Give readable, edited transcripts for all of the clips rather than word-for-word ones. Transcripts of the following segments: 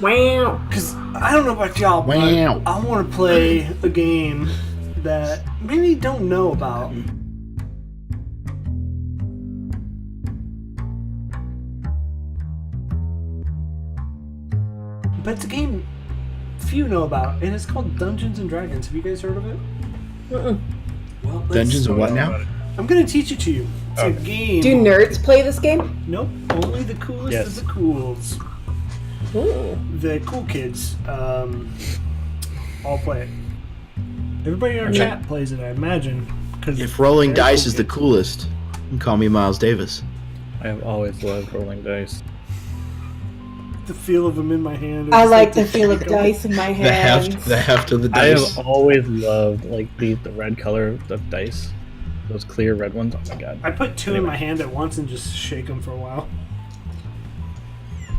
Wow. Because I don't know about y'all, but I want to play a game that many don't know about. But it's a game few know about, and it's called Dungeons and Dragons. Have you guys heard of it? Well, Dungeons and what now? I'm going to teach it to you. It's a game. Do nerds play this game? Nope. Only the coolest of the cools. Ooh. The cool kids all play it. Everybody in our chat plays it, I imagine. If rolling dice is the coolest, you can call me Miles Davis. I have always loved rolling dice. The feel of them in my hand. I like the feel of dice in my hand. The heft of the I dice. have always loved the red color of dice. Those clear red ones. Oh my god. I put two in my hand at once and just shake them for a while.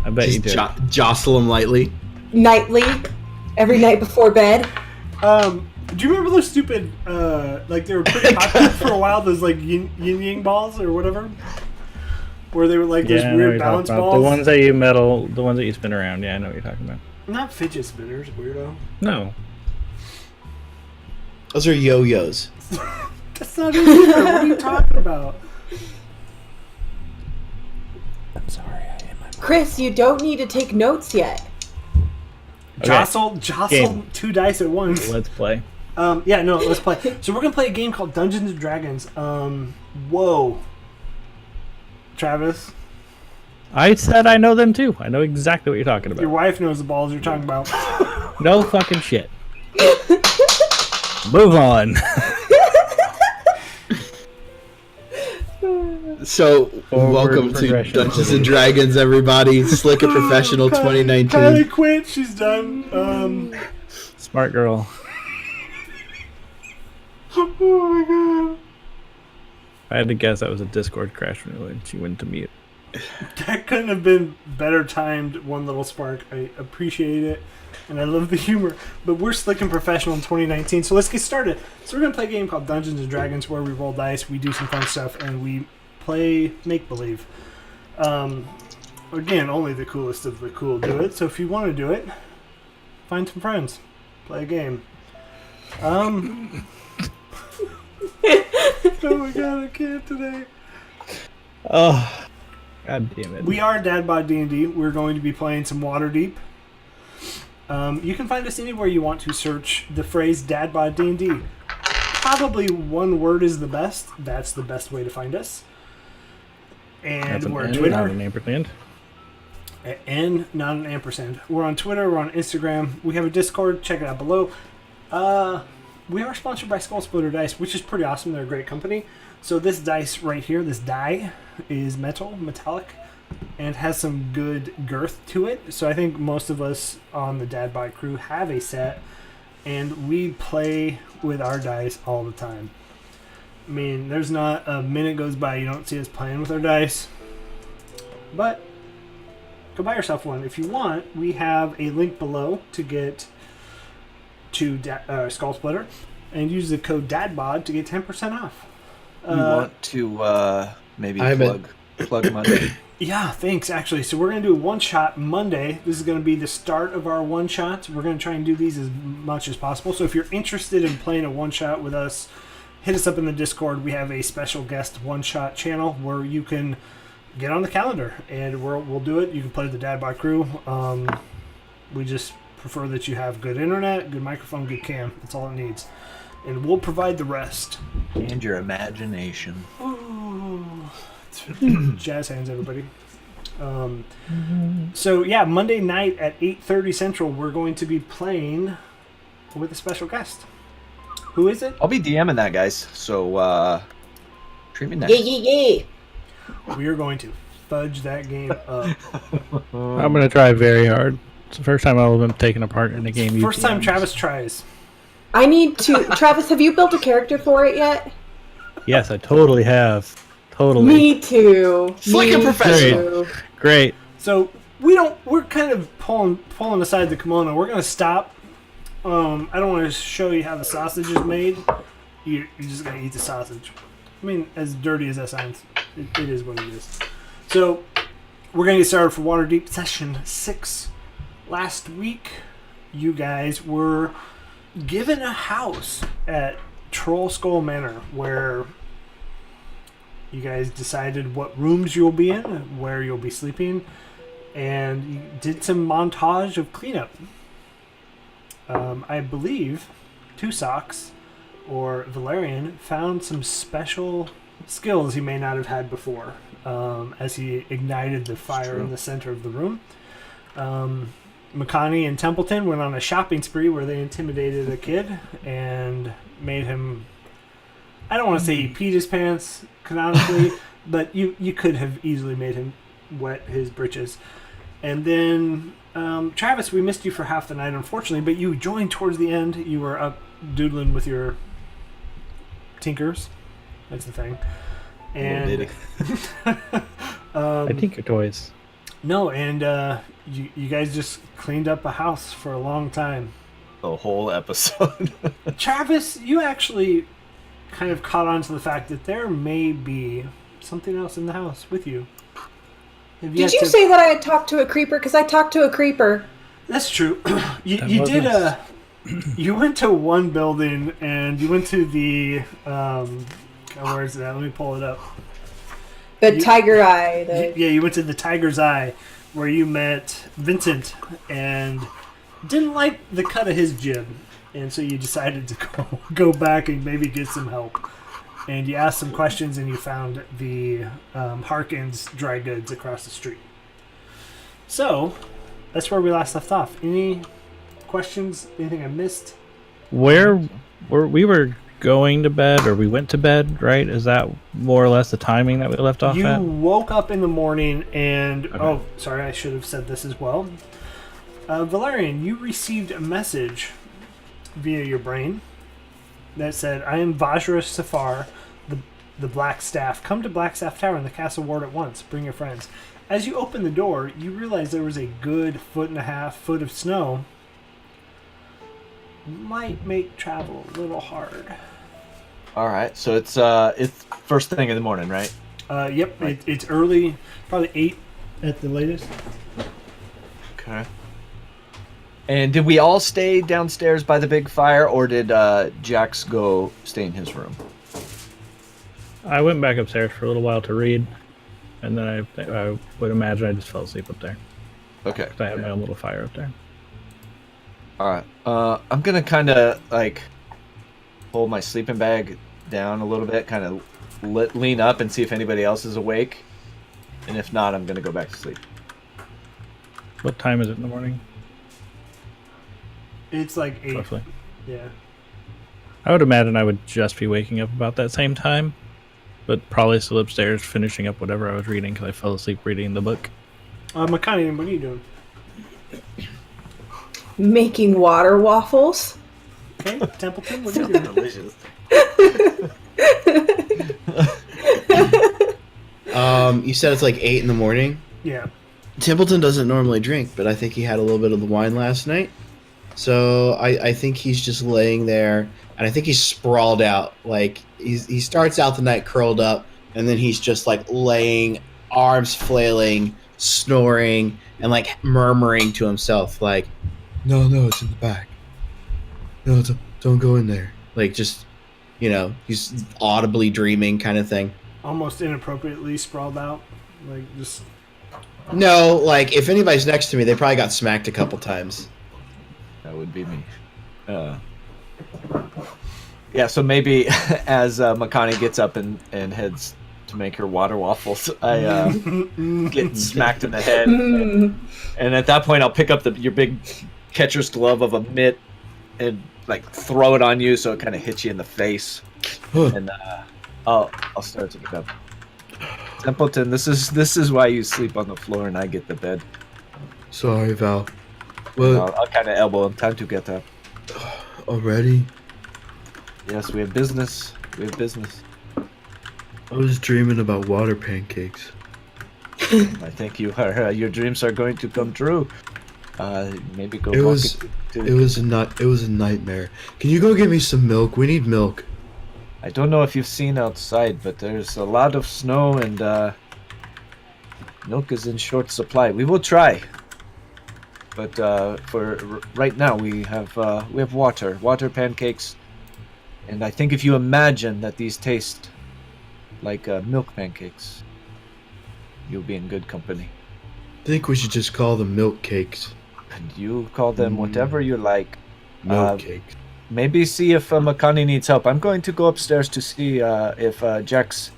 I bet you Just did. jostle them lightly. Nightly, every night before bed. Do you remember those stupid, they were pretty popular for a while, those yin yang balls or whatever? Where they were like those weird balance balls? The ones that you metal, the ones that you spin around. Yeah, I know what you're talking about. Not fidget spinners, weirdo. No. Those are yo-yos. That's not it either. What are you talking about? I'm sorry, I am. Chris, you don't need to take notes yet. Okay. Jostle Game. two dice at once. Let's play. Let's play. So we're gonna play a game called Dungeons and Dragons. Whoa. Travis, I said I know them too. I know exactly what you're talking about. your wife knows the balls you're talking about. No fucking shit. Move on. So, welcome to progression. Dungeons and Dragons, everybody. Slick and Professional Kylie 2019. quit. She's done. Smart girl. Oh my god. I had to guess that was a Discord crash when she went to mute. That couldn't have been better timed, one little spark. I appreciate it, and I love the humor. But we're Slick and Professional in 2019, so let's get started. So we're going to play a game called Dungeons & Dragons where we roll dice, we do some fun stuff, and we play make-believe. Again, only the coolest of the cool do it, so if you want to do it, find some friends. Play a game. Oh my god, I can't today. Oh, god damn it. We are DadBodDnd. We're going to be playing some Waterdeep. You can find us anywhere you want to search the phrase DadBodDnd. Probably one word is the best. That's the best way to find us. And we're on Twitter. Not an ampersand. N, not an ampersand. We're on Twitter. We're on Instagram. We have a Discord. Check it out below. We are sponsored by Skull Splitter Dice, which is pretty awesome. They're a great company. So this dice right here, this die, is metallic, and has some good girth to it. So I think most of us on the DadBod crew have a set, and we play with our dice all the time. I mean, there's not a minute goes by you don't see us playing with our dice. But go buy yourself one. If you want, we have a link below to get to Skull Splitter and use the code DadBod to get 10% off. You want to maybe plug Monday? Yeah, thanks, actually. So we're going to do a one-shot Monday. This is going to be the start of our one-shots. We're going to try and do these as much as possible. So if you're interested in playing a one-shot with us, hit us up in the Discord. We have a special guest one-shot channel where you can get on the calendar, and we'll do it. You can play with the DadBod crew. We just prefer that you have good internet, good microphone, good cam. That's all it needs. And we'll provide the rest. And your imagination. Ooh. Jazz hands, everybody. So yeah, Monday night at 8:30 Central, we're going to be playing with a special guest. Who is it? I'll be DMing that, guys. So treat me nice. Yeah. We are going to fudge that game up. I'm going to try very hard. It's the first time I've been taking a part in a game. First time Travis tries. I need to... Travis, have you built a character for it yet? Yes, I totally have. Totally. Me too. Slick and Professional. Great. So we're kind of pulling aside the kimono. We're going to stop. I don't want to show you how the sausage is made. You're just going to eat the sausage. I mean, as dirty as that sounds, it is what it is. So we're going to get started for Waterdeep Session 6. last week, you guys were given a house at Troll Skull Manor where you guys decided what rooms you'll be in, where you'll be sleeping, and you did some montage of cleanup. I believe Two Socks or Valerian found some special skills he may not have had before as he ignited the fire in the center of the room. Makani and Templeton went on a shopping spree where they intimidated a kid and made him, I don't want to say he peed his pants canonically, but you could have easily made him wet his britches. And then Travis, we missed you for half the night, unfortunately, but you joined towards the end. You were up doodling with your tinkers. That's the thing. And I tinker toys. No, and you guys just cleaned up a house for a long time. The whole episode. Travis, you actually kind of caught on to the fact that there may be something else in the house with you. Did you say that I had talked to a creeper? Because I talked to a creeper. That's true. You did you went to one building and you went to the where is that? Let me pull it up. The Tiger Eye. Yeah, you went to the Tiger's Eye where you met Vincent and didn't like the cut of his jib, and so you decided to go back and maybe get some help. And you asked some questions, and you found the Harkins dry goods across the street. So, that's where we last left off. Any questions? Anything I missed? Where we were going to bed, or we went to bed, right? Is that more or less the timing that we left off You at? woke up in the morning, and... Okay. Oh, sorry, I should have said this as well. Valerian, you received a message via your brain that said, I am Vajra Safar, the Black Staff. Come to Blackstaff Tower in the Castle Ward at once. Bring your friends. As you open the door, you realize there was a good 1.5 foot of snow. Might make travel a little hard. All right, so it's first thing in the morning, right? Yep, it's early, probably 8 at the latest. Okay. And did we all stay downstairs by the big fire, or did Jax go stay in his room? I went back upstairs for a little while to read, and then I would imagine I just fell asleep up there. Okay. 'Cause I had my own little fire up there. All right. I'm gonna kind of like pull my sleeping bag down a little bit, kind of lean up and see if anybody else is awake, and if not, I'm gonna go back to sleep. What time is it in the morning? It's like 8. Roughly. Yeah. I would imagine I would just be waking up about that same time, but probably still upstairs finishing up whatever I was reading because I fell asleep reading the book. Makani, what are you doing? Making water waffles. Okay, Templeton, what are you doing? Delicious. You said it's like 8 in the morning. Yeah. Templeton doesn't normally drink, but I think he had a little bit of the wine last night. So I think he's just laying there, and I think he's sprawled out. Like he starts out the night curled up, and then he's just like laying, arms flailing, snoring, and like murmuring to himself, like, "No, it's in the back. No, don't go in there." Like just, he's audibly dreaming kind of thing. Almost inappropriately sprawled out. Like, just... No, like if anybody's next to me, they probably got smacked a couple times. That would be me. Yeah, so maybe as Makani gets up and heads to make her water waffles, I get smacked in the head. And at that point, I'll pick up your big catcher's glove of a mitt and like throw it on you so it kind of hits you in the face. And I'll start to get up. Templeton, this is why you sleep on the floor and I get the bed. Sorry, Val. Well, I'll kind of elbow him. Time to get up. already? Yes, we have business. I was dreaming about water pancakes. I think your dreams are going to come true. Maybe go. It was a nightmare. Can you go get me some milk? We need milk. I don't know if you've seen outside, but there's a lot of snow and milk is in short supply. We will try. But for right now, we have water pancakes, and I think if you imagine that these taste like milk pancakes, you'll be in good company. I think we should just call them milk cakes. And you call them whatever you like. Milk cakes. Maybe see if Makani needs help. I'm going to go upstairs to see if Jax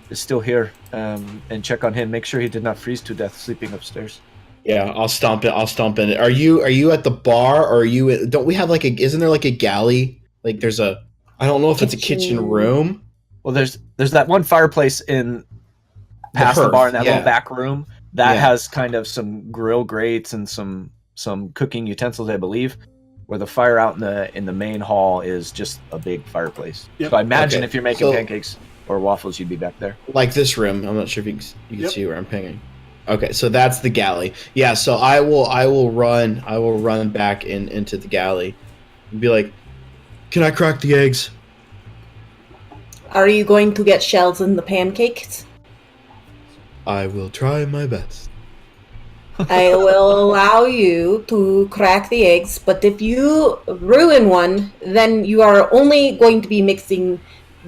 is still here and check on him. Make sure he did not freeze to death sleeping upstairs. Yeah, I'll stomp in it. Are you at the bar, or are you? Don't we have isn't there like a galley? Like there's a. I don't know if it's a kitchen room. Well, there's that one fireplace in past the bar in that little back room that has kind of some grill grates and some cooking utensils, I believe. Where the fire out in the main hall is just a big fireplace. Yep. So I imagine if you're making pancakes or waffles, you'd be back there. Like this room. I'm not sure if you can see where I'm pinging. Okay, so that's the galley. Yeah, so I will run back into the galley and be like, "Can I crack the eggs?" Are you going to get shells in the pancakes? I will try my best. I will allow you to crack the eggs, but if you ruin one, then you are only going to be mixing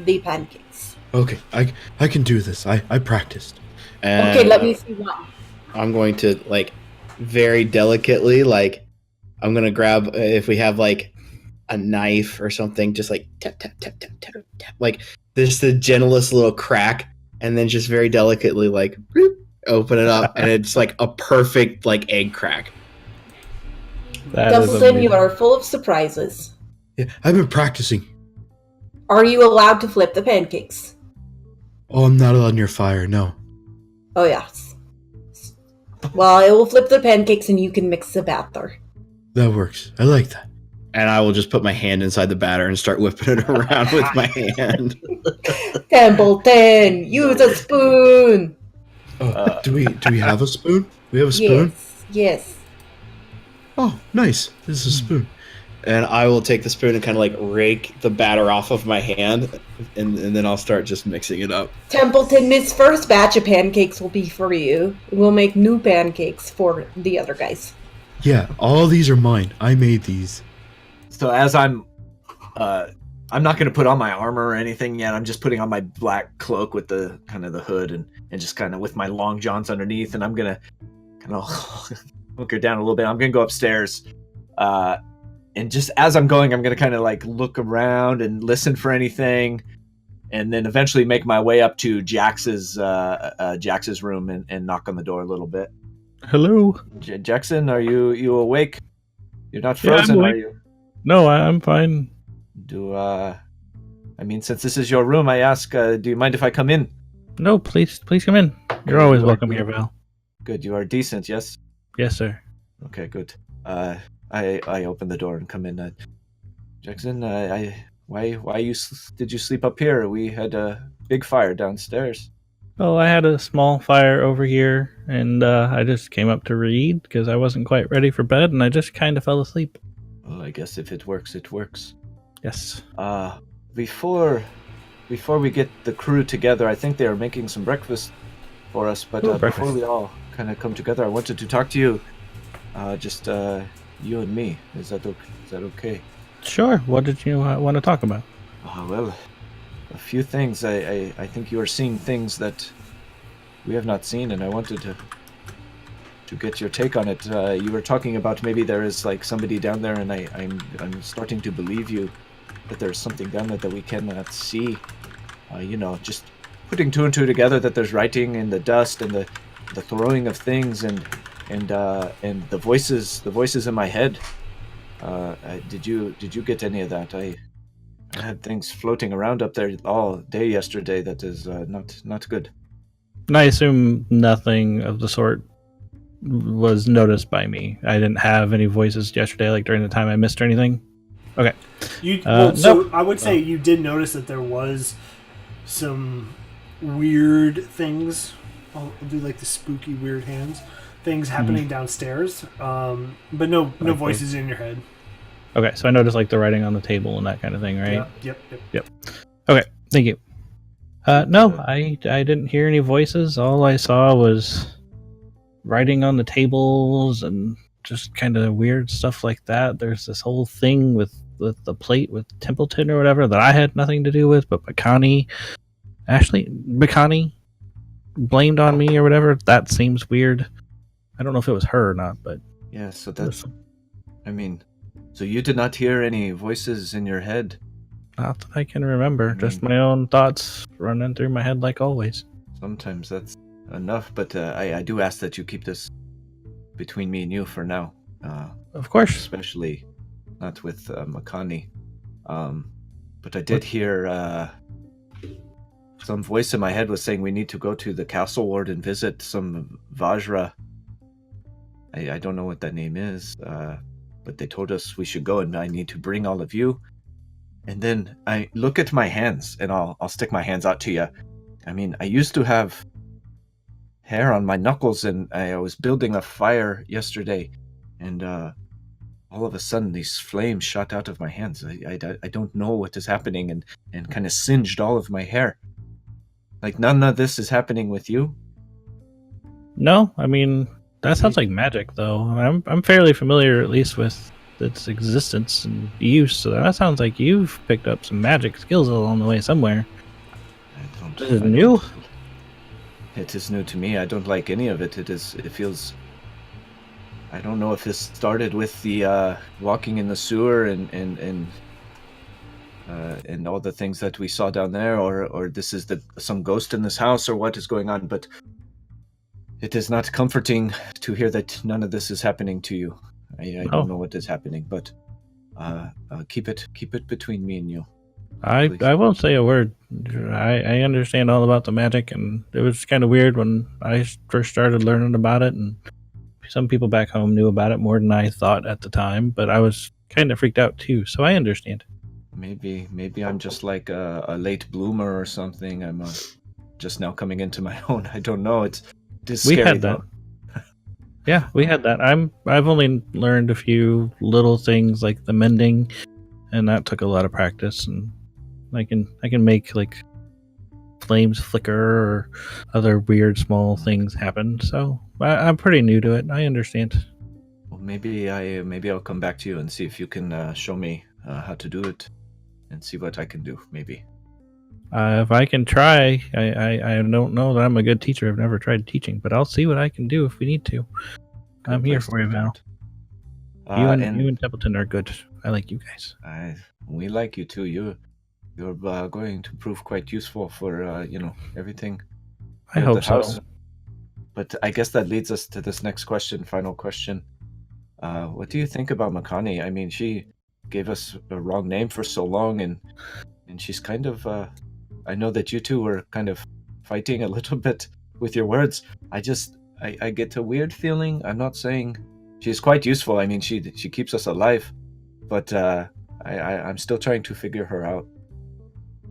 the pancakes. Okay, I can do this. I practiced. And okay, let me see one. I'm going to very delicately I'm gonna grab if we have a knife or something, just tap tap tap tap tap tap, this the gentlest little crack, and then just very delicately bloop, open it up, and it's a perfect egg crack. DadBodDnd, you are full of surprises. Yeah, I've been practicing. Are you allowed to flip the pancakes? Oh, I'm not on your fire, no. Oh, yes. Well, I will flip the pancakes and you can mix the batter. That works. I like that. And I will just put my hand inside the batter and start whipping it around with my hand. DadBodDnd, use a spoon! Oh, do we have a spoon? We have a spoon? Yes. Oh, nice. This is a spoon. And I will take the spoon and kind of rake the batter off of my hand, and then I'll start just mixing it up. DadBodDnd, this first batch of pancakes will be for you. We'll make new pancakes for the other guys. Yeah, all these are mine. I made these. So as I'm not going to put on my armor or anything yet. I'm just putting on my black cloak with the kind of the hood and just kind of with my long johns underneath, and I'm going to kind of hunker down a little bit. I'm going to go upstairs. And just as I'm going, I'm going to kind of look around and listen for anything, and then eventually make my way up to Jax's room and knock on the door a little bit. Hello? Jackson, are you awake? You're not frozen, are you? No, I'm fine. Since this is your room, I ask, do you mind if I come in? No, please come in. You're always welcome here, Val. Good, you are decent, yes? Yes, sir. Okay, good. I open the door and come in. Jackson, why did you sleep up here? We had a big fire downstairs. Oh, I had a small fire over here, and I just came up to read because I wasn't quite ready for bed, and I just kind of fell asleep. Well, I guess if it works, it works. Yes. Before we get the crew together, I think they are making some breakfast for us, but before we all kind of come together, I wanted to talk to you. Just you and me. Is that okay? Sure. What did you want to talk about? Well, a few things. I think you are seeing things that we have not seen, and I wanted to get your take on it. You were talking about maybe there is somebody down there, and I'm starting to believe you that there's something down there that we cannot see. Just putting two and two together, that there's writing in the dust and the throwing of things and the voices in my head. Did you get any of that? I had things floating around up there all day yesterday that is not good. I assume nothing of the sort was noticed by me. I didn't have any voices yesterday, during the time I missed or anything. Okay. So I would say you did notice that there was some weird things. I'll do the spooky weird hands things happening downstairs, but no voices in your head. Okay, so I noticed the writing on the table and that kind of thing, right? Yep. Okay, thank you. No, I didn't hear any voices. All I saw was writing on the tables and just kind of weird stuff like that. There's this whole thing with the plate with Templeton or whatever that I had nothing to do with, but Makani blamed on me or whatever. That seems weird. I don't know if it was her or not, but Yeah, so that's... I mean, so you did not hear any voices in your head? not that I can remember. Just my own thoughts running through my head like always. Sometimes that's enough, but I do ask that you keep this between me and you for now. Of course. Especially not with Makani. But I did hear some voice in my head was saying we need to go to the castle ward and visit some Vajra. I don't know what that name is, but they told us we should go, and I need to bring all of you. And then I look at my hands, and I'll stick my hands out to you. I mean, I used to have hair on my knuckles, and I was building a fire yesterday, and all of a sudden these flames shot out of my hands. I don't know what is happening, and kind of singed all of my hair. Like, none of this is happening with you? No, I mean, that sounds like magic, though. I'm fairly familiar, at least, with its existence and use, so that sounds like you've picked up some magic skills along the way somewhere. This is new? It is new to me. I don't like any of it. It feels... I don't know if this started with the walking in the sewer and all the things that we saw down there, or this is some ghost in this house, or what is going on, but it is not comforting to hear that none of this is happening to you. I don't know what is happening, but keep it between me and you. I won't say a word. I understand all about the magic, and it was kind of weird when I first started learning about it, and some people back home knew about it more than I thought at the time, but I was kind of freaked out too, so I understand. Maybe I'm just like a late bloomer or something. I'm just now coming into my own. I don't know. It is scary. We had that. Yeah, we had that. I've only learned a few little things like the mending, and that took a lot of practice. And I can make like flames flicker or other weird small things happen. So I'm pretty new to it. I understand. Well, maybe I'll come back to you and see if you can show me how to do it, and see what I can do. Maybe. If I can try, I don't know that I'm a good teacher. I've never tried teaching, but I'll see what I can do if we need to. I'm here for you, Val. You and Templeton are good. I like you guys. We like you too. You're going to prove quite useful for everything. I hope so. But I guess that leads us to this next question, final question. What do you think about Makani? I mean, she gave us a wrong name for so long, and she's kind of... I know that you two were kind of fighting a little bit with your words. I get a weird feeling. I'm not saying she's quite useful. I mean, she keeps us alive, but I'm still trying to figure her out.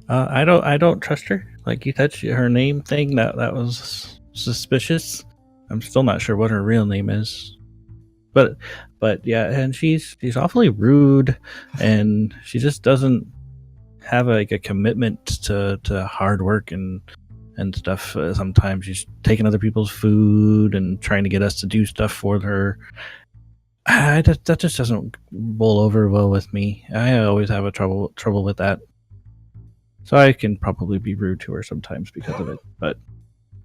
I don't trust her. Like you said, her name thing that was suspicious. I'm still not sure what her real name is, but yeah, and she's awfully rude, and she just doesn't have a commitment to hard work and stuff. Sometimes she's taking other people's food and trying to get us to do stuff for her. That just doesn't roll over well with me. I always have a trouble with that. So I can probably be rude to her sometimes because of it. But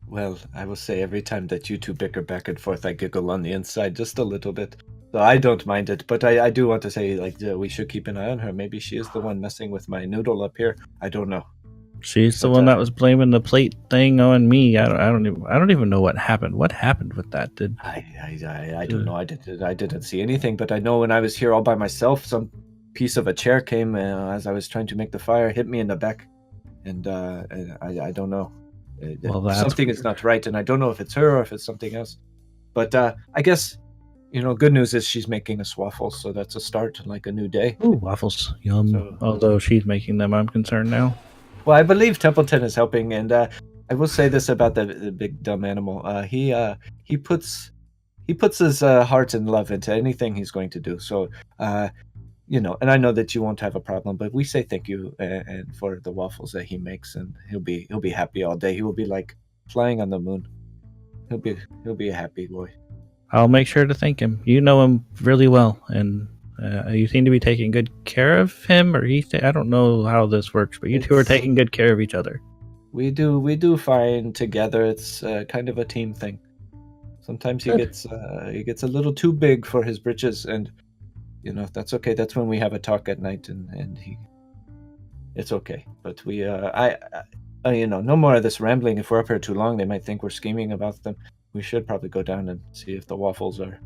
well, I will say every time that you two bicker back and forth, I giggle on the inside just a little bit. So I don't mind it, but I do want to say, like, we should keep an eye on her. Maybe she is the one messing with my noodle up here. I don't know. She's the one that was blaming the plate thing on me. I don't even know what happened. What happened with that? I don't know. I didn't see anything, but I know when I was here all by myself, some piece of a chair came as I was trying to make the fire, hit me in the back, and I don't know. Well, something is not right, and I don't know if it's her or if it's something else. But I guess, good news is she's making us waffles, so that's a start, like a new day. Ooh, waffles, yum. So, although she's making them, I'm concerned now. Well, I believe Templeton is helping, and I will say this about the big dumb animal. He puts his heart and love into anything he's going to do. So, and I know that you won't have a problem, but we say thank you and for the waffles that he makes, and he'll be happy all day. He will be like flying on the moon. He'll be a happy boy. I'll make sure to thank him. You know him really well, and you seem to be taking good care of him, or I don't know how this works, but you two are taking good care of each other. We do fine together. It's kind of a team thing. Sometimes he gets a little too big for his britches, and that's okay. That's when we have a talk at night, and it's okay. But we no more of this rambling. If we're up here too long, they might think we're scheming about them. We should probably go down and see if the waffles are.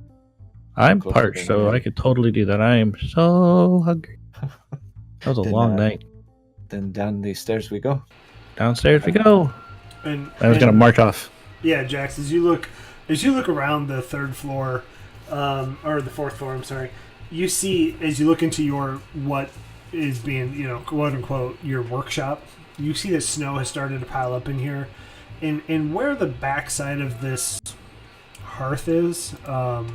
I'm parched, so I could totally do that. I am so hungry. That was a long night. Then down these stairs we go. Downstairs we go. And I was gonna march off. Yeah, Jax. As you look around the third floor, or the fourth floor. I'm sorry. You see, as you look into your what is being, quote unquote, your workshop. You see that snow has started to pile up in here. And where the backside of this hearth is, so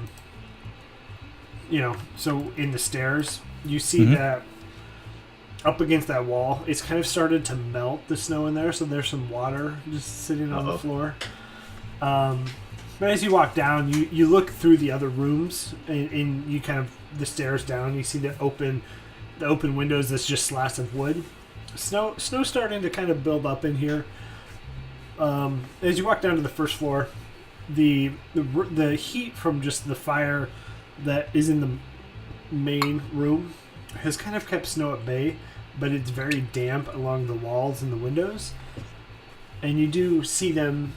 in the stairs, you see that up against that wall, it's kind of started to melt the snow in there, so there's some water just sitting on the floor. But as you walk down, you look through the other rooms, and you kind of, the stairs down, you see the open windows that's just slats of wood. Snow starting to kind of build up in here. As you walk down to the first floor, the heat from just the fire that is in the main room has kind of kept snow at bay, but it's very damp along the walls and the windows. And you do see them,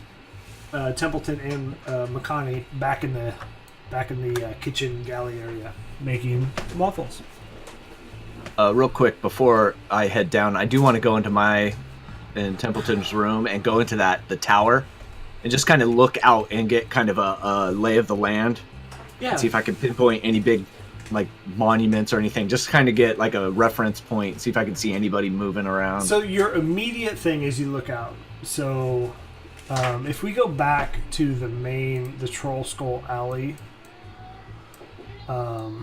Templeton and Makani, back in the kitchen galley area making waffles. Real quick before I head down, I do want to go in Templeton's room and go into the tower and just kind of look out and get kind of a lay of the land. Yeah. See if I can pinpoint any big monuments or anything. Just kind of get like a reference point. See if I can see anybody moving around. So your immediate thing as you look out. So if we go back to the Troll Skull Alley. So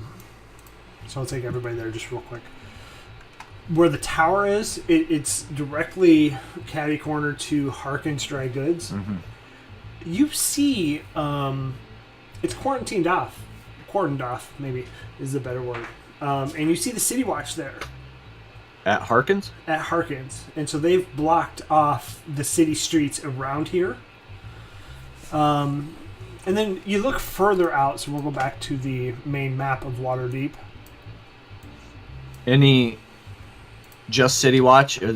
I'll take everybody there just real quick. Where the tower is, it's directly catty corner to Harkin's Dry Goods. Mm-hmm. You see, it's cordoned off, maybe is the better word. And you see the City Watch there. At Harkin's? At Harkin's. And so they've blocked off the city streets around here. And then you look further out, so we'll go back to the main map of Waterdeep. Any just City Watch? Are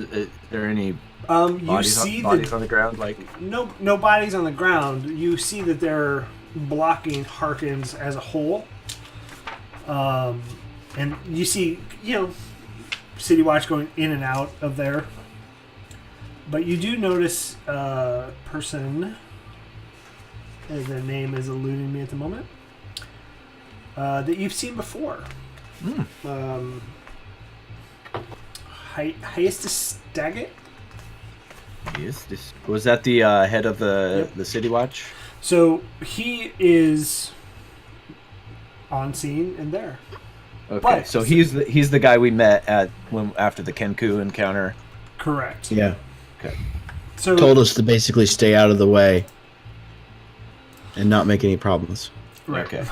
there any bodies on the ground? No bodies on the ground. You see that they're blocking Harkins as a whole. And you see, City Watch going in and out of there. But you do notice a person, the name is eluding me at the moment, that you've seen before. Heist. Yes, was that the head of the City Watch? So he is on scene and there. Okay, so he's the guy we met after the Kenku encounter. Correct. Yeah. Okay. So told us to basically stay out of the way and not make any problems. Right. Okay.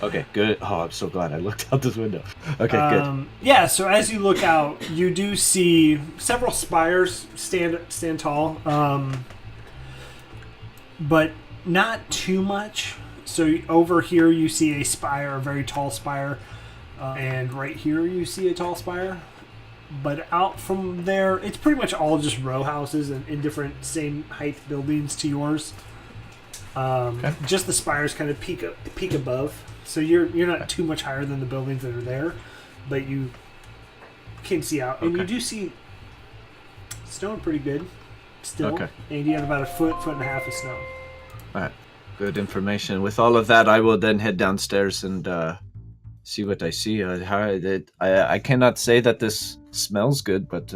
Okay, good. Oh, I'm so glad I looked out this window. Okay, good. Yeah, so as you look out, you do see several spires stand tall, but not too much. So over here you see a spire, a very tall spire, and right here you see a tall spire. But out from there, it's pretty much all just row houses and in different same height buildings to yours. Okay. Just the spires kind of peak above. So you're not too much higher than the buildings that are there, but you can see out. And you do see snow pretty good still. Okay. And you have about a foot and a half of snow. All right. Good information. With all of that, I will then head downstairs and see what I see. I cannot say that this smells good, but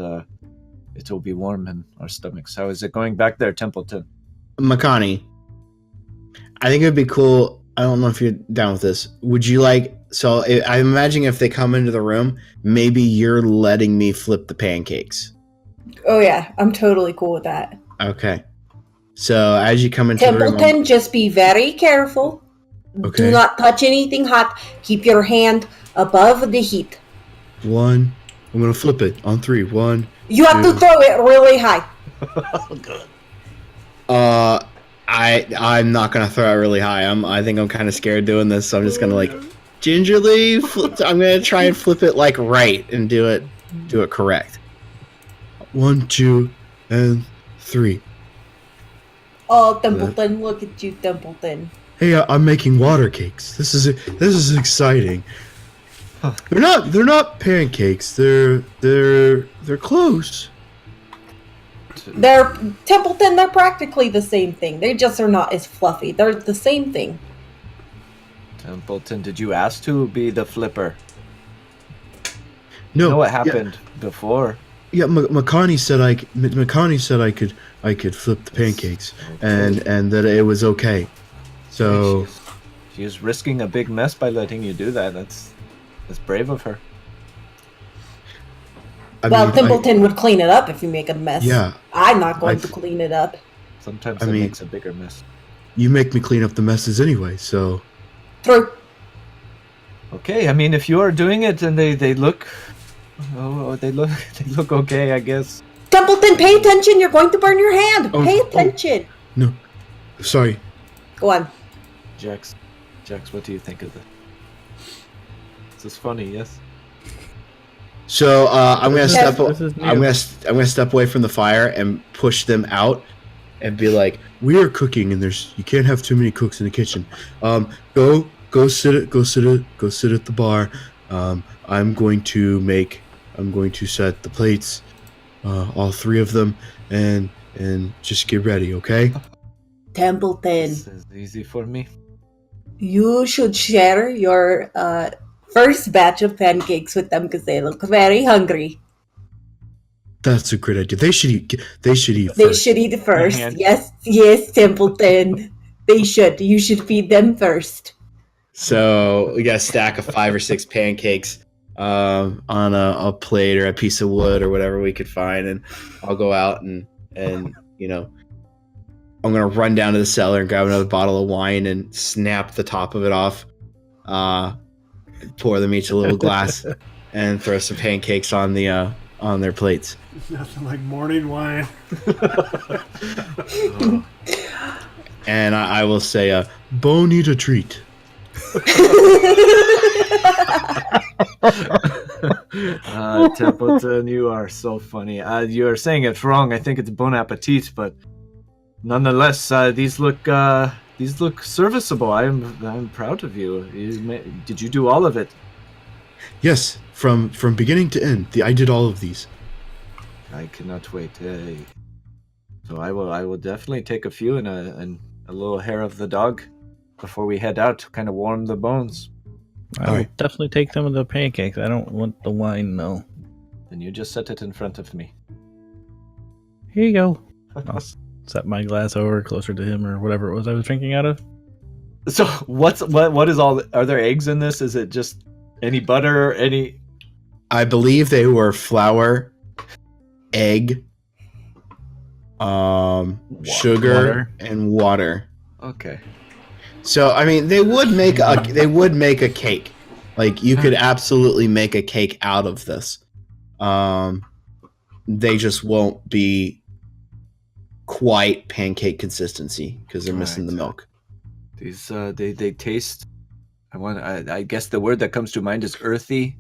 it will be warm in our stomachs. How is it going back there, Templeton? Makani, I think it would be cool. I don't know if you're down with this. Would you so I'm imagining if they come into the room, maybe you're letting me flip the pancakes. Oh yeah, I'm totally cool with that. Okay. So as you come into Templeton, the room, just be very careful. Okay. Do not touch anything hot. Keep your hand above the heat. 1. I'm gonna flip it on 3. 1. You have to 2. throw it really high. I'm not gonna throw it really high. I think I'm kind of scared doing this, so I'm just gonna like gingerly. I'm gonna try and flip it like right and do it correct. 1, 2, and 3. Oh, Templeton, look at you, Templeton. Hey, I'm making water cakes. This is exciting. Huh. They're not pancakes. They're close. Templeton, they're practically the same thing. They just are not as fluffy. They're the same thing. Templeton, did you ask to be the flipper? No. You know what happened before? Yeah, Makani said I could flip the pancakes, and that it was okay. So she's risking a big mess by letting you do that. That's brave of her. Templeton would clean it up if you make a mess. Yeah. I'm not going to clean it up. Sometimes it makes a bigger mess. You make me clean up the messes anyway, so. True. Okay, I mean, if you are doing it and they look okay, I guess. Templeton, pay attention. You're going to burn your hand. Pay attention. No. Sorry. Go on. Jax, what do you think of this? This is funny, yes? So I'm gonna step. This is new. I'm gonna step away from the fire and push them out, and be like, "We are cooking, and you can't have too many cooks in the kitchen. Go sit at the bar. I'm going to set the plates, all 3 of them, and just get ready, okay?" Templeton, This is easy for me. you should share your first batch of pancakes with them because they look very hungry. That's a great idea. They should eat. They should eat. They First. should eat first. Yes, Templeton. They should. You should feed them first. So we got a stack of 5 or 6 pancakes on a plate or a piece of wood or whatever we could find, and I'll go out and I'm gonna run down to the cellar and grab another bottle of wine and snap the top of it off. Pour them each a little glass and throw some pancakes on their plates. Nothing like morning wine. And I will say, "Bo need a treat." Templeton, you are so funny. You are saying it wrong. I think it's bon appetit, but nonetheless, these look serviceable. I'm proud of you. Did you do all of it? Yes, from beginning to end. I did all of these. I cannot wait. So I will definitely take a few and a little hair of the dog before we head out to kind of warm the bones. I will definitely take some of the pancakes. I don't want the wine, though. Then you just set it in front of me. Here you go. I'll set my glass over closer to him or whatever it was I was drinking out of. So what is all? Are there eggs in this? Is it just any butter? Any? I believe they were flour, egg, sugar, water. and water. Okay. So I mean, they would make a cake. Like you could absolutely make a cake out of this. They just won't be quite pancake consistency because they're missing the milk. These they taste. I guess the word that comes to mind is earthy.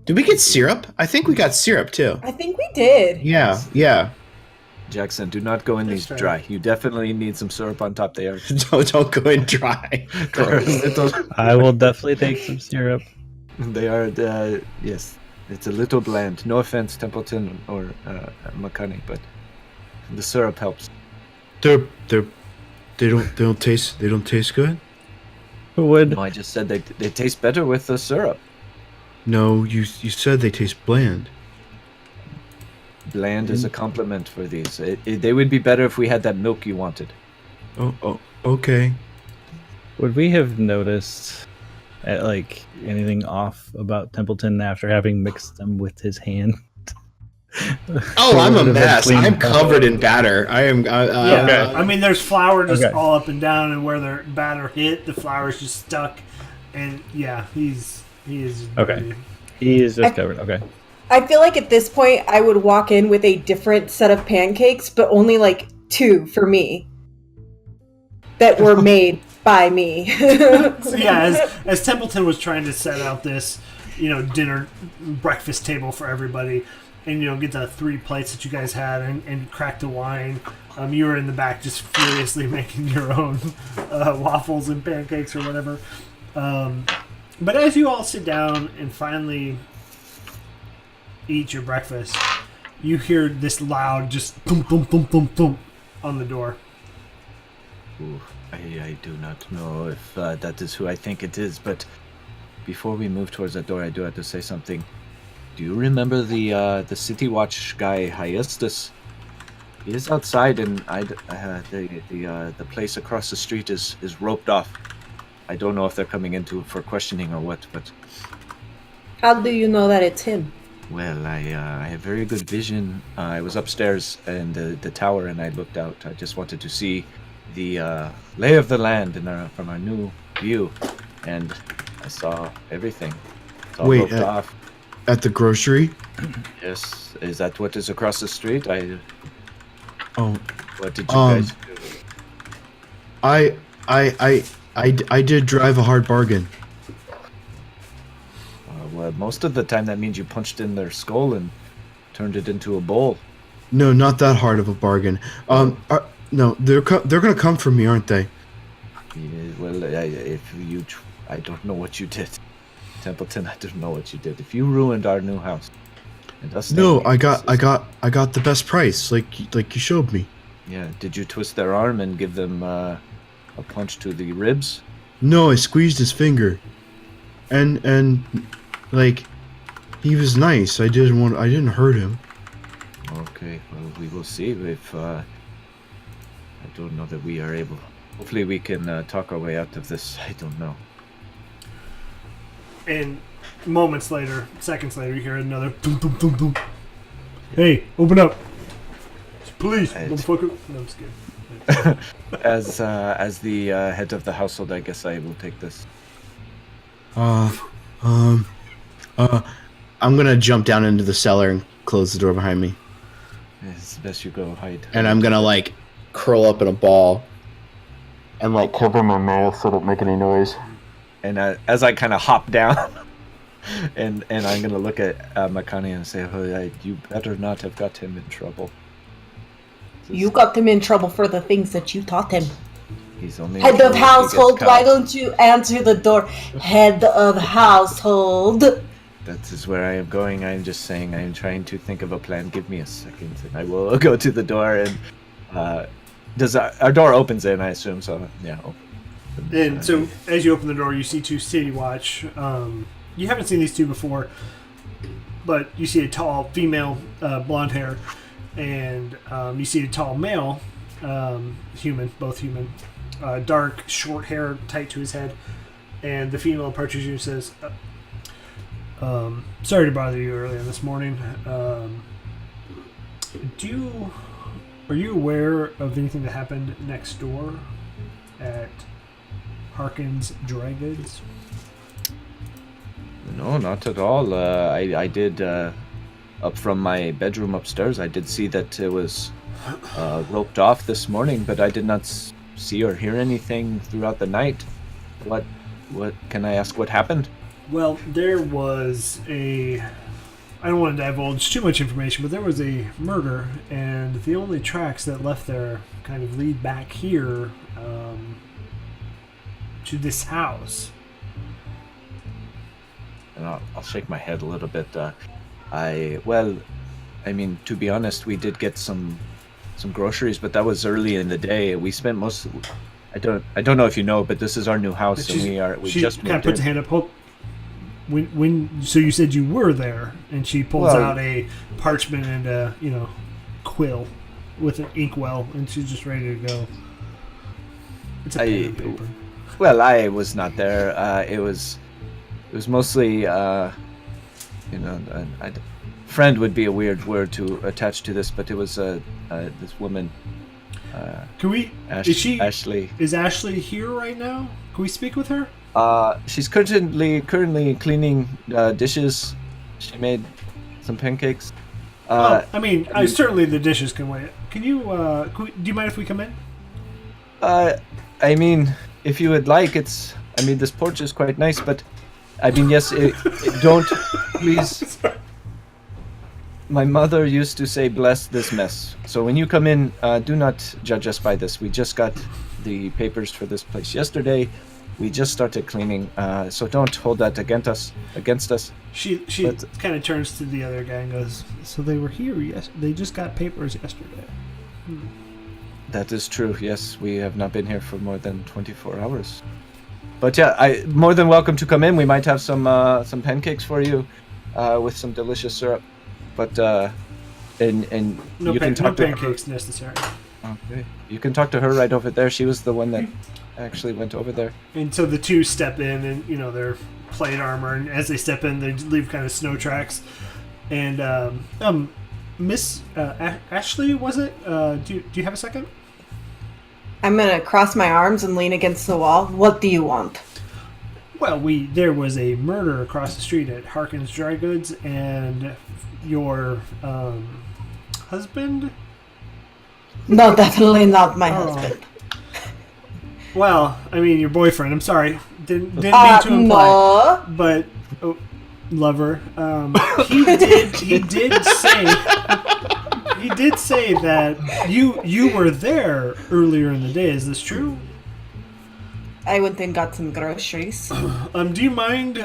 Did we get syrup? I think we got syrup too. I think we did. Yeah. Jackson, do not go in these dry. You definitely need some syrup on top there. Don't go in dry. I will definitely take some syrup. They are, yes, it's a little bland. No offense, Templeton or Makani, but the syrup helps. They don't taste good. Who would? No, I just said they taste better with the syrup. No, you said they taste bland. Bland is a compliment for these. They would be better if we had that milk you wanted. Oh, okay. Would we have noticed anything off about Templeton after having mixed them with his hand? Oh, I'm a Would've been mess. clean. I'm covered in batter. I am. Yeah, Okay. I mean, there's flour just Okay. all up and down, and where their batter hit, the flour's just stuck. And yeah, he is. Okay. dirty. He is just covered. Okay. I feel like at this point I would walk in with a different set of pancakes, but only like 2 for me that were made by me. So yeah, as Templeton was trying to set out this, dinner breakfast table for everybody, and get the 3 plates that you guys had, and crack the wine. You were in the back just furiously making your own waffles and pancakes or whatever. But as you all sit down and finally eat your breakfast, you hear this loud just boom, boom, boom, boom, boom on the door. Ooh, I do not know if that is who I think it is, but before we move towards that door, I do have to say something. Do you remember the City Watch guy, Heist? He is outside, and the place across the street is roped off. I don't know if they're coming into for questioning or what, but How do you know that it's him? well, I have very good vision. I was upstairs in the tower, and I looked out. I just wanted to see the lay of the land from our new view, and I saw everything. It's all Wait, roped off. At the grocery. Yes, is that what is across the street? Oh, What did you guys do? I did drive a hard bargain. Well, most of the time that means you punched in their skull and turned it into a bowl. No, not that hard of a bargain. No, they're gonna come for me, aren't they? Yeah, well, I don't know what you did, Templeton. I don't know what you did. If you ruined our new house, and us No, staying I here, got the best price, like you showed me. Yeah, did you twist their arm and give them a punch to the ribs? No, I squeezed his finger, and like he was nice. I didn't hurt him. Okay, well, we will see if I don't know that we are able. Hopefully, we can talk our way out of this. I don't know. And moments later, seconds later, you hear another boom, boom, boom, boom. Hey, open up! It's police, Right. motherfucker. No, I'm just kidding. As the head of the household, I guess I will take this. I'm gonna jump down into the cellar and close the door behind me, It's best you go hide. and I'm gonna like curl up in a ball, and like cover my mouth so I don't make any noise. And as I kind of hop down, and I'm gonna look at Makani and say, "Oh, you better not have got him in trouble. You got him in trouble for the things that you taught him. He's only Head in trouble of if he gets household, why caught." don't you answer the door? Head of household. That is where I am going. I am just saying I am trying to think of a plan. Give me a second, and I will go to the door. And does our door opens in? I assume so. Yeah. And so, as you open the door, you see 2 City Watch. You haven't seen these 2 before, but you see a tall female, blonde hair, and you see a tall male, human, both human, dark, short hair tight to his head. And the female approaches you and says, sorry to bother you early on this morning. Are you aware of anything that happened next door at Harkin's Dry Goods? No, not at all. I did up from my bedroom upstairs. I did see that it was roped off this morning, but I did not see or hear anything throughout the night. What can I ask? What happened? Well, there was I don't want to divulge too much information, but there was a murder, and the only tracks that left there kind of lead back here to this house. And I'll shake my head a little bit. I mean, to be honest, we did get some groceries, but that was early in the day. We spent most. I don't know if you know, but this is our new house, and we She just kind of moved puts a in. hand up. Hold. So you said you were there, and she pulls Well- out a parchment and a quill with an inkwell, and she's just ready to go. It's a pen and paper. Well, I was not there. It was mostly friend would be a weird word to attach to this, but it was this woman. Can we? Ashley. Is Ashley here right now? Can we speak with her? She's currently cleaning dishes. She made some pancakes. Certainly the dishes can wait. Can you? Do you mind if we come in? I mean, if you would like, this porch is quite nice, but I mean, yes, don't please. My mother used to say, "Bless this mess." So when you come in, do not judge us by this. We just got the papers for this place yesterday. We just started cleaning, so don't hold that against us. She kind of turns to the other guy and goes, "So they were here? Yes, they just got papers yesterday." That is true. Yes, we have not been here for more than 24 hours. But yeah, I more than welcome to come in. We might have some pancakes for you, with some delicious syrup. But and no you can talk to pancakes her. Necessary. Okay, you can talk to her right over there. She was the one that actually went over there. And so the two step in, and their plate armor, and as they step in, they leave kind of snow tracks. And Miss Ashley, was it? Do you have a second? I'm gonna cross my arms and lean against the wall. What do you want? Well, there was a murder across the street at Harkin's Dry Goods, and your husband? No, definitely not my husband. Well, I mean your boyfriend. I'm sorry, didn't mean to imply, no. but lover. He did say that you were there earlier in the day. Is this true? I went and got some groceries. Do you mind?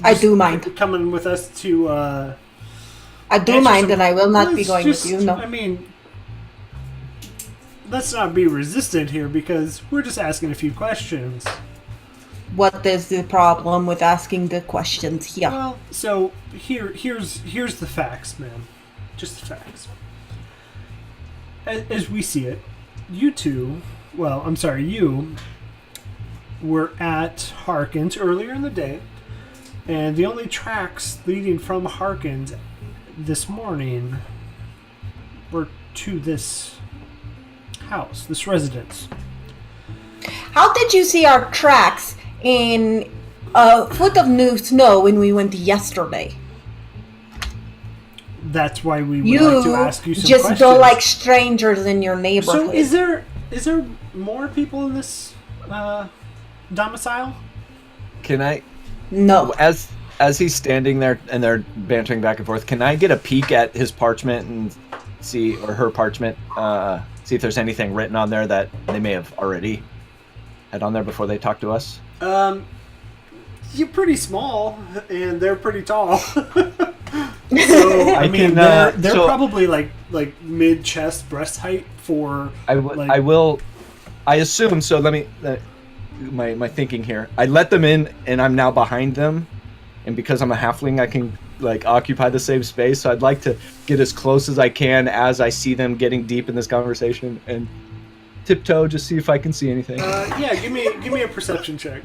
I do mind. Coming with us to. I do mind, and I will not be going with you. No. I mean, let's not be resistant here because we're just asking a few questions. What is the problem with asking the questions here? Well, so here's the facts, ma'am. Just the facts. As we see it, you were at Harkins earlier in the day, and the only tracks leading from Harkins this morning were to this house, this residence. How did you see our tracks in a foot of new snow when we went yesterday? That's why we would like to ask you some just questions. don't like strangers in your neighborhood. So is there more people in this domicile? Can I? No. As he's standing there and they're bantering back and forth, can I get a peek at his parchment and see, or her parchment, see if there's anything written on there that they may have already had on there before they talk to us? You're pretty small and they're pretty tall. So I mean, they're probably like mid chest, breast height for. I assume so. Let me. My thinking here. I let them in, and I'm now behind them, and because I'm a halfling, I can occupy the same space. So I'd like to get as close as I can as I see them getting deep in this conversation and tiptoe, just see if I can see anything. Yeah, give me a perception check.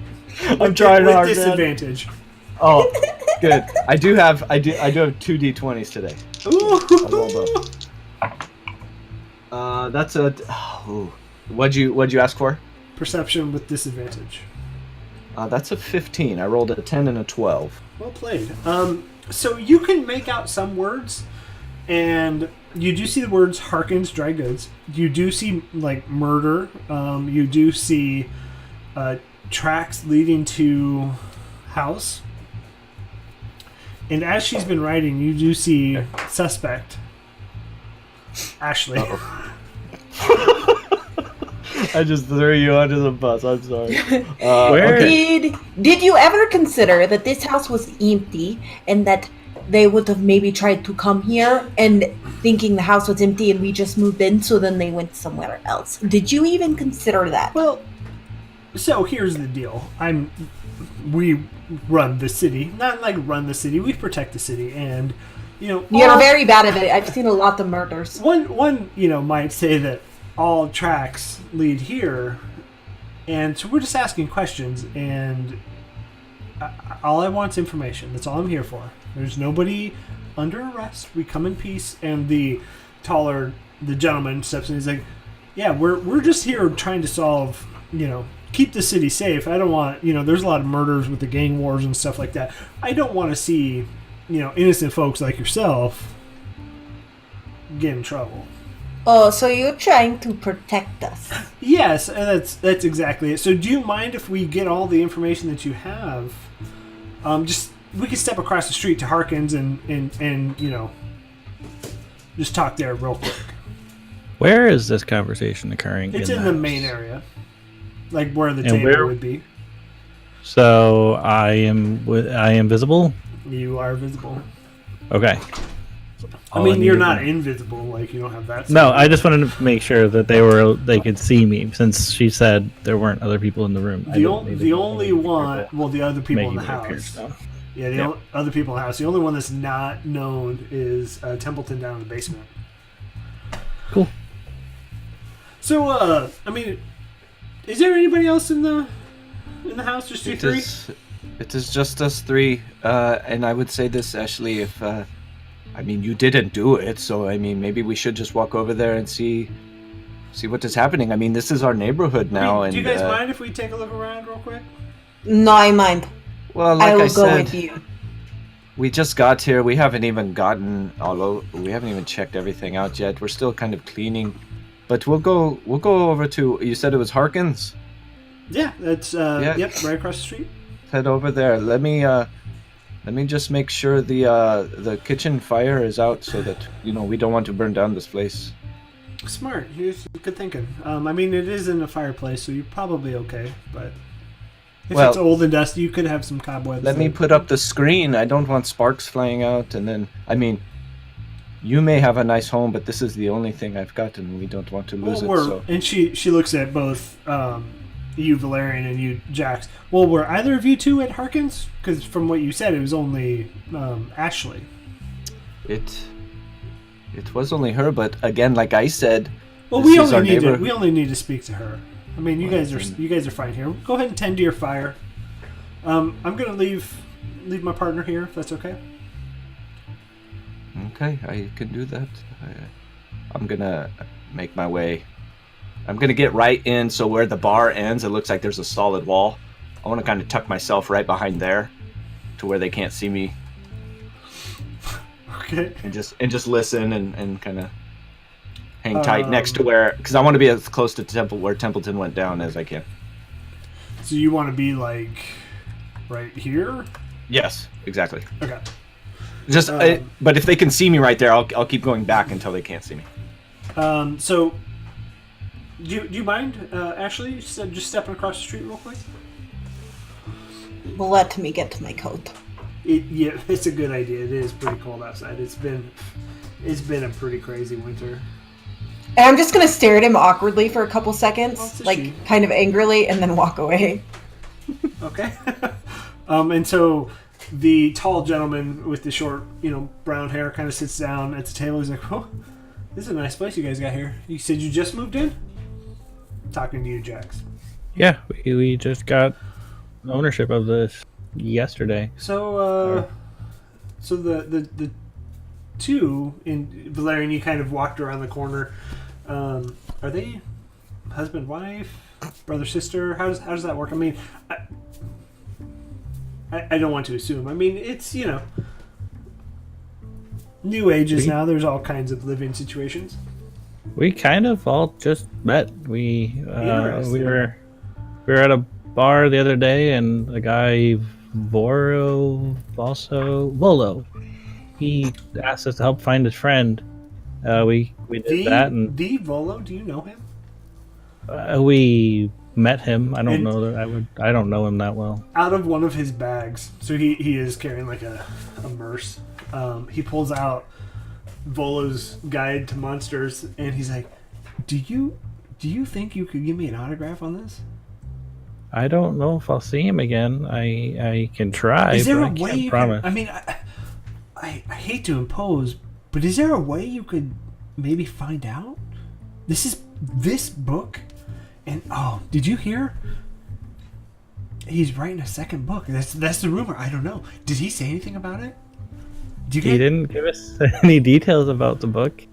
I'm trying hard. With disadvantage. Man. Oh, good. I do have 2 d20s today. Ooh. That's a. What'd you ask for? Perception with disadvantage. That's a 15. I rolled a 10 and a 12. Well played. So you can make out some words, and you do see the words Harkins Dry Goods. You do see murder. You do see tracks leading to house. And as she's been writing, you do see suspect Ashley. I just threw you under the bus. I'm sorry. Did you ever consider that this house was empty and that they would have maybe tried to come here and thinking the house was empty and we just moved in, so then they went somewhere else? Did you even consider that? Well, so here's the deal. We run the city. Not run the city. We protect the city, and you're very bad at it. I've seen a lot of murders. One might say that all tracks lead here, and so we're just asking questions, and all I want is information. That's all I'm here for. There's nobody under arrest. We come in peace. And the gentleman steps in. He's like, yeah, we're just here trying to solve, keep the city safe. I don't want, there's a lot of murders with the gang wars and stuff like that. I don't want to see, innocent folks like yourself get in trouble. Oh, so you're trying to protect us? Yes, that's exactly it. So do you mind if we get all the information that you have? We could step across the street to Harkins and just talk there real quick. Where is this conversation occurring? It's in the main area, like where the And table where- would be. So I am visible. You are visible. Okay. I All mean, need you're to not know. invisible. Like you don't have that. No, I just wanted to make sure that they could see me, since she said there weren't other people in the room. I The didn't need to the know only if one, people well, the other people in the making it appear, house. so. Yeah, the other people in the house. The only one that's not known is Templeton down in the basement. Cool. So, I mean, is there anybody else in the house? Just you It three? it is just us three. And I would say this, Ashley, if you didn't do it, so maybe we should just walk over there and see what is happening. I mean, this is our neighborhood now, do you and guys mind if we take a look around real quick? No, I mind. well, like I will I go said, with you. we just got here. We haven't even checked everything out yet. We're still kind of cleaning, but we'll go over to. You said it was Harkins. Yeah, that's yep, right across the street. Head over there. Let me just make sure the kitchen fire is out, so that we don't want to burn down this place. Smart. Here's good thinking. I mean, it is in a fireplace, so you're probably okay. But if Well, it's old and dusty, you could have some cobwebs. Let me there. put up the screen. I don't want sparks flying out, and then you may have a nice home, but this is the only thing I've got, and we don't want to lose Well, it. So and she looks at both you, Valerian, and you, Jax. Well, were either of you two at Harkins? Because from what you said, it was only Ashley. it was only her, but again, like I said, Well, this we is our only neighbor. need to speak to her. I mean, you guys are fine here. Go ahead and tend to your fire. I'm gonna leave my partner here if that's okay. Okay, I can do that. I'm gonna make my way. I'm gonna get right in, so where the bar ends, it looks like there's a solid wall. I want to kind of tuck myself right behind there, to where they can't see me, Okay. and just listen and kind of hang tight next to where, because I want to be as close to where Templeton went down as I can. So you want to be like right here? Yes, exactly. Okay. Just, but if they can see me right there, I'll keep going back until they can't see me. So do you mind, Ashley, just stepping across the street real quick? Well, let me get to my coat. Yeah, it's a good idea. It is pretty cold outside. It's been a pretty crazy winter. And I'm just gonna stare at him awkwardly for a couple seconds, Well, it's a like she. kind of angrily, and then walk away. Okay. And so the tall gentleman with the short, brown hair kind of sits down at the table. He's like, "Oh, this is a nice place you guys got here. You said you just moved in?" Talking to you, Jax. Yeah, we just got ownership of this yesterday. So, so the two in Valerian, you kind of walked around the corner. Are they husband, wife, brother, sister? How does that work? I mean, I don't want to assume. I mean, it's new ages now. There's all kinds of living situations. We kind of all just met. We Interesting. were at a bar the other day, and the guy Volo, he asked us to help find his friend. We did that, and the Volo. Do you know him? we met him. I don't And- know that I don't know him that well. Out of one of his bags, so he is carrying like a merce. He pulls out Volo's Guide to Monsters, and he's like, "Do you think you could give me an autograph on this?" I don't know if I'll see him again. I can try, Is there but a I way can't you promise. can? I mean, I hate to impose, but is there a way you could maybe find out? This book, and did you hear? he's writing a second book. That's the rumor. I don't know. Did he say anything about it? He didn't give us any details about the book.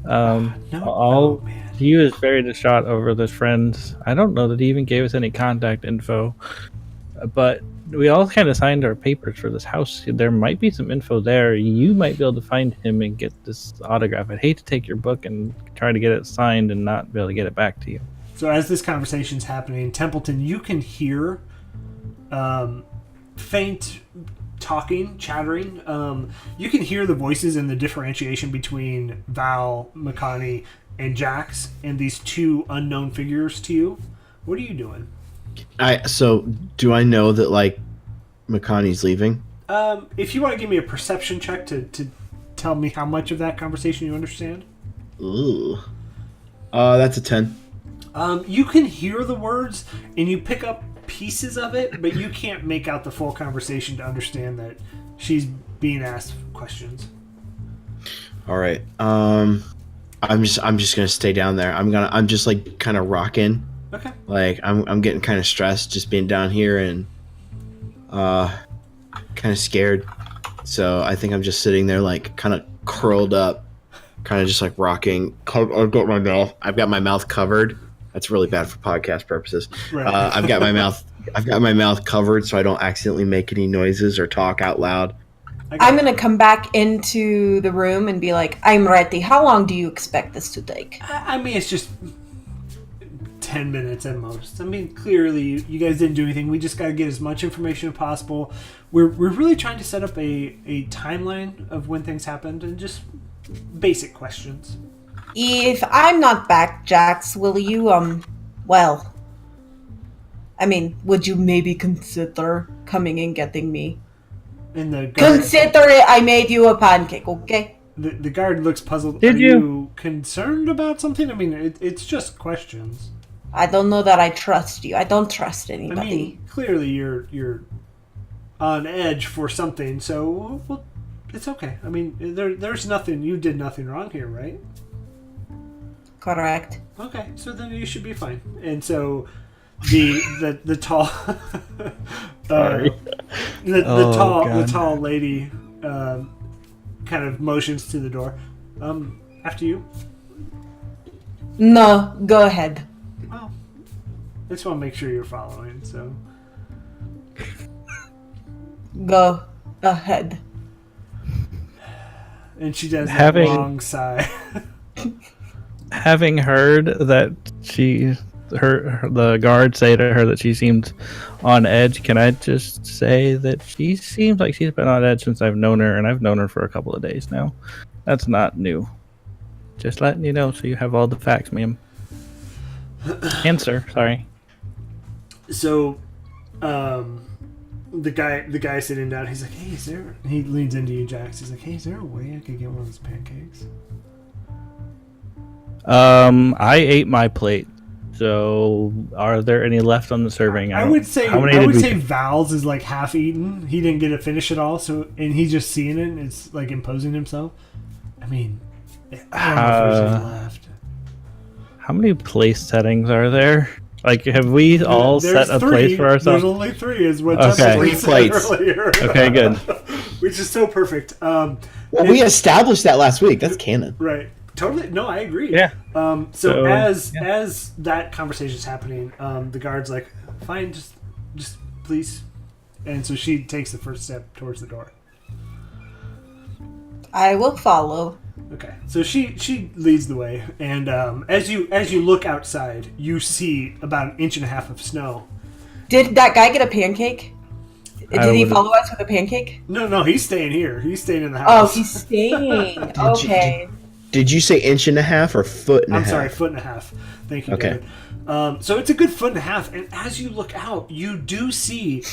No. All Oh, man. he was very distraught over this friend's. I don't know that he even gave us any contact info, but we all kind of signed our papers for this house. There might be some info there. You might be able to find him and get this autograph. I'd hate to take your book and try to get it signed and not be able to get it back to you. So as this conversation's happening, Templeton, you can hear faint talking, chattering. You can hear the voices and the differentiation between Val, Makani, and Jax, and these two unknown figures to you. What are you doing? So do I know that like Makani's leaving? If you want to give me a perception check to tell me how much of that conversation you understand. Ooh. That's a 10. You can hear the words and you pick up pieces of it, but you can't make out the full conversation to understand that she's being asked questions. All right. I'm just gonna stay down there. I'm just like kind of rocking. Okay. Like I'm getting kind of stressed just being down here and kind of scared. So I think I'm just sitting there like kind of curled up, kind of just like rocking. I've got my mouth covered. That's really bad for podcast purposes. Right. I've got my mouth covered so I don't accidentally make any noises or talk out loud. I'm gonna come back into the room and be like, I'm ready. How long do you expect this to take? I mean, it's just 10 minutes at most. I mean, clearly you guys didn't do anything. We just got to get as much information as possible. We're really trying to set up a timeline of when things happened and just basic questions. If I'm not back, Jax, will you, well, I mean, would you maybe consider coming and getting me? And the guard, Consider it, I made you a pancake, okay? the guard looks puzzled. Did Are you concerned about something? I mean, it's just questions. I don't know that I trust you. I don't trust I anybody. mean, clearly you're on edge for something, so well, it's okay. I mean, there's nothing. You did nothing wrong here, right? Correct. Okay, so then you should be fine. And so the tall Sorry. the tall lady kind of motions to the door. After you. No, go ahead. Well, I just want to make sure you're following. So Go ahead. and she does that Having- long sigh. Having heard that the guard say to her that she seemed on edge, can I just say that she seems like she's been on edge since I've known her, and I've known her for a couple of days now. That's not new. Just letting you know so you have all the facts, ma'am. And sir, sorry. So, the guy sitting down, he's like, "Hey, is there?" He leans into you, Jax. He's like, "Hey, is there a way I could get one of those pancakes?" I ate my plate. So, are there any left on the serving? I would say how many I did would we- say Val's is like half eaten. He didn't get to finish it all, so and he's just seeing it. And it's like imposing himself. I mean, I don't know if there's any left. How many place settings are there? Like, have we all There's set a three. place for ourselves? There's only 3, is what Okay. Justin 3 said plates. earlier. Okay, good. Which is so perfect. Well, we established that last week. That's canon. Right. Totally. No, I agree. Yeah. So So, as that conversation's happening, the guard's like, "Fine, just please," and so she takes the first step towards the door. I will follow. Okay. So she leads the way, and as you look outside, you see about 1.5 inches of snow. Did that guy get a pancake? Did he would- follow us with a pancake? No, he's staying here. He's staying in the Oh, house. he's staying. Okay. Did you say 1.5 or foot and a I'm half? sorry, 1.5 feet. Thank you, Okay. David. So it's a good 1.5 feet, and as you look out, you do see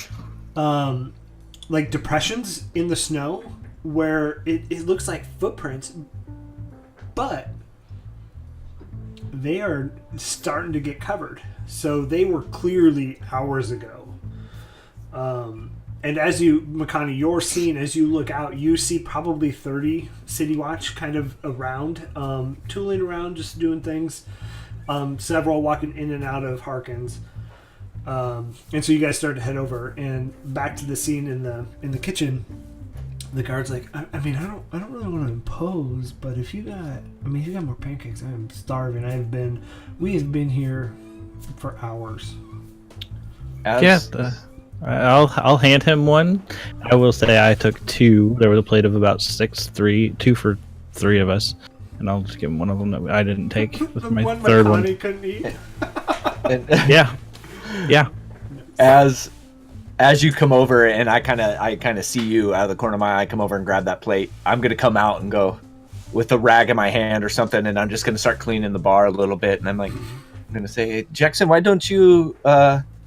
like depressions in the snow where it looks like footprints, but they are starting to get covered. So they were clearly hours ago. And as you, Makani, you're seeing, as you look out, you see probably 30 City Watch kind of around, tooling around, just doing things. Several walking in and out of Harkins. And so you guys start to head over and back to the scene in the kitchen. The guard's like, I mean, I don't really want to impose, but if you got more pancakes, I am starving. We have been here for hours. I'll hand him one. I will say I took 2. There was a plate of about 6, 2 for 3 of us, and I'll just give him one of them that I didn't take. With my one third one. couldn't eat. Yeah. As you come over and I kind of see you out of the corner of my eye come over and grab that plate, I'm gonna come out and go with a rag in my hand or something, and I'm just gonna start cleaning the bar a little bit, and I'm gonna say, hey, Jackson, why don't you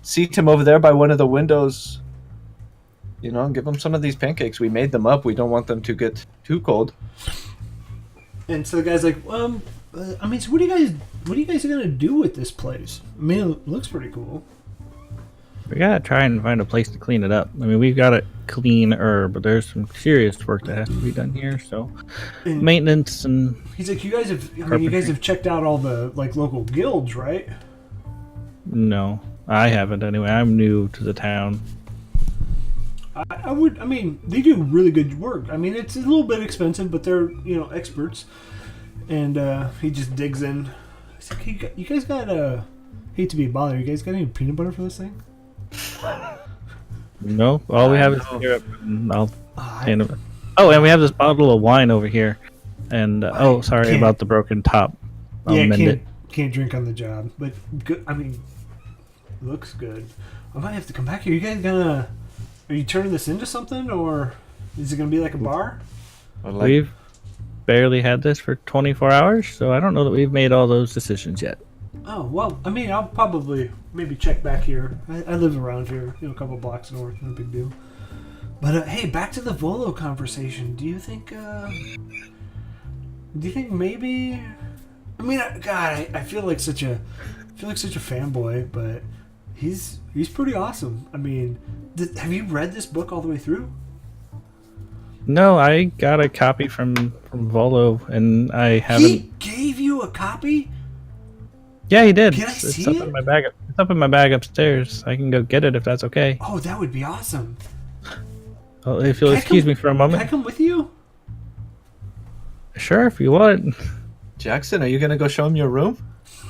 seat him over there by one of the windows? You know, give him some of these pancakes. We made them up. We don't want them to get too cold. And so the guy's like, so what are you guys gonna do with this place? I mean, it looks pretty cool. We gotta try and find a place to clean it up. I mean, we've got it cleaner, but there's some serious work that has to be done here. So, And maintenance and he's like, you guys have checked out all the local guilds, right? no, I haven't anyway. I'm new to the town. They do really good work. I mean, it's a little bit expensive, but they're experts. And he just digs in. He's like, you guys got hate to be a bother. You guys got any peanut butter for this thing? No, all we have is syrup. And I'll hand him. Oh, and we have this bottle of wine over here. And sorry about the broken top. I'll mend it. Can't drink on the job, but good. I mean, looks good. I might have to come back here. You guys are you turning this into something, or is it gonna be like a bar? We've barely had this for 24 hours, so I don't know that we've made all those decisions yet. Oh, well, I mean, I'll probably maybe check back here. I live around here, a couple blocks north, no big deal. But hey, back to the Volo conversation. Do you think maybe? I mean, God, I feel like such a fanboy, but he's pretty awesome. I mean, have you read this book all the way through? No, I got a copy from Volo, and I haven't. He gave you a copy? Yeah, he did. Can I see it's up it? in my bag. It's up in my bag upstairs. I can go get it if that's okay. Oh, that would be awesome. Well, if you'll excuse me for a Can moment. I come with you? Sure, if you want. Jackson, are you gonna go show him your room?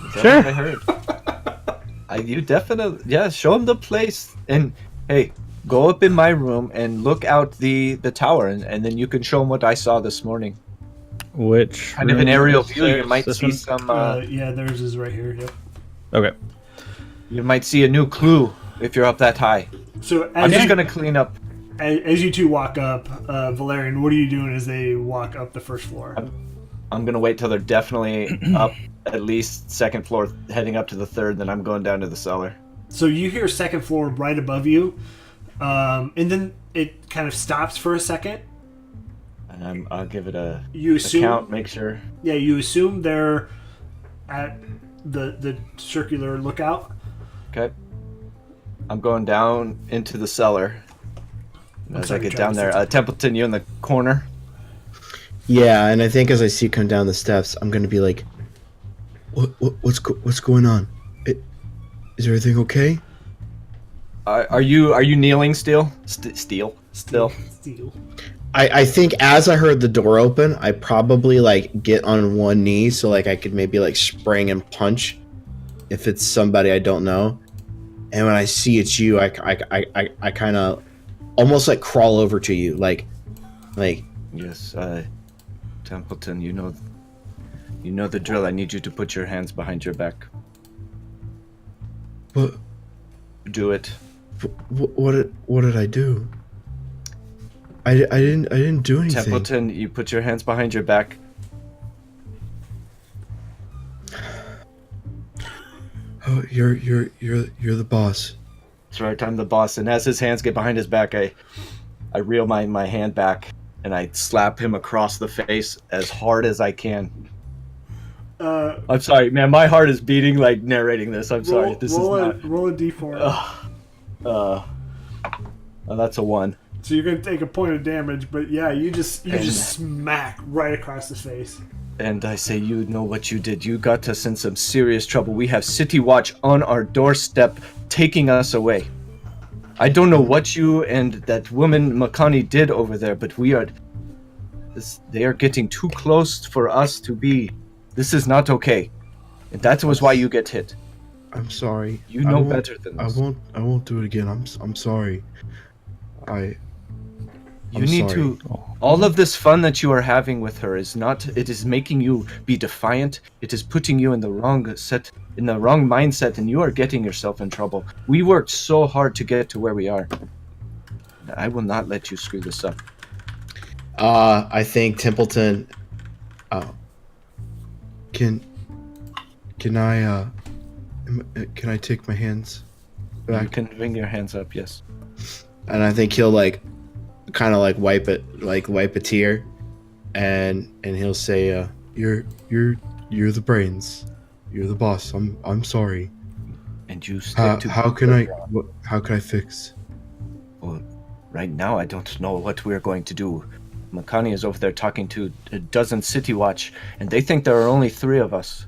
Is that Sure. what I heard. You definitely, show him the place, and hey, go up in my room and look out the tower, and then you can show him what I saw this morning. Which Kind of an room aerial is view. You this? might This see one? some. Yeah, theirs is right here. Yep. Okay. You might see a new clue if you're up that high. So I'm just gonna clean up. As you two walk up, Valerian, what are you doing as they walk up the first floor? I'm gonna wait till they're definitely up at least second floor, heading up to the third. Then I'm going down to the cellar. So you hear second floor right above you, and then it kind of stops for a second. And I'll give it a count, make sure. Yeah, you assume they're at the circular lookout. Okay. I'm going down into the cellar. As I get down there, Templeton, you in the corner. Yeah, and I think as I see you come down the steps, I'm gonna be like, what's going on? Is everything okay? Are you kneeling still? Still. I think as I heard the door open, I probably get on one knee so I could maybe spring and punch if it's somebody I don't know. And when I see it's you, I kind of almost crawl over to you, like. Yes, Templeton, you know the drill. I need you to put your hands behind your back. What? Do it. What did I do? I didn't do anything. Templeton, you put your hands behind your back. Oh, you're the boss. That's right, I'm the boss. And as his hands get behind his back, I reel my hand back and I slap him across the face as hard as I can. I'm sorry, man. My heart is beating narrating this. I'm sorry. Roll a d4. Oh, that's a 1. So you're gonna take a point of damage, but yeah, you just smack right across the face. and I say, you know what you did. You got us in some serious trouble. We have City Watch on our doorstep taking us away. I don't know what you and that woman Makani did over there, but they are getting too close for us to be. This is not okay. And that was why you get hit. I'm sorry. You know better than this. I won't do it again. I'm sorry. You need to. All of this fun that you are having with her is not. It is making you be defiant. It is putting you in the wrong mindset, and you are getting yourself in trouble. We worked so hard to get to where we are. I will not let you screw this up. I think Templeton. Can I take my hands back? You can bring your hands up, yes. And I think he'll kind of wipe a tear, and he'll say, "You're the brains, you're the boss. I'm sorry." And you stick to. How can I fix? Well, right now I don't know what we're going to do. Makani is over there talking to a dozen City Watch, and they think there are only 3 of us.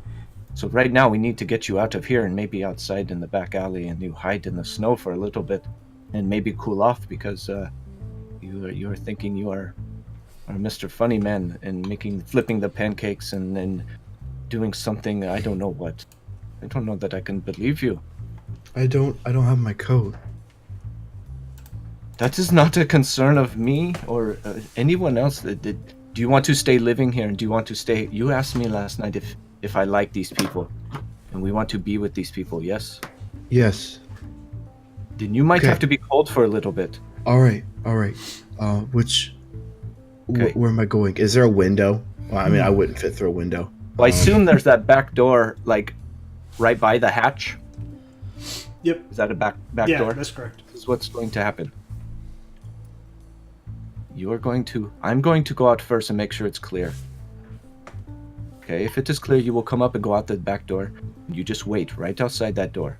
So right now we need to get you out of here and maybe outside in the back alley, and you hide in the snow for a little bit, and maybe cool off because you are thinking you are Mr. Funny Man and flipping the pancakes and then doing something I don't know what. I don't know that I can believe you. I don't have my coat. That is not a concern of me or anyone else. Do you want to stay living here? And do you want to stay? You asked me last night if I like these people, and we want to be with these people. Yes. Yes. Then you might have to be cold for a little bit. All right. Where am I going? Is there a window? Well, I mean, I wouldn't fit through a window. Well, I assume there's that back door, right by the hatch. Yep. Is that a back door? Yeah, that's correct. This is what's going to happen. I'm going to go out first and make sure it's clear. Okay, if it is clear, you will come up and go out the back door. And you just wait right outside that door.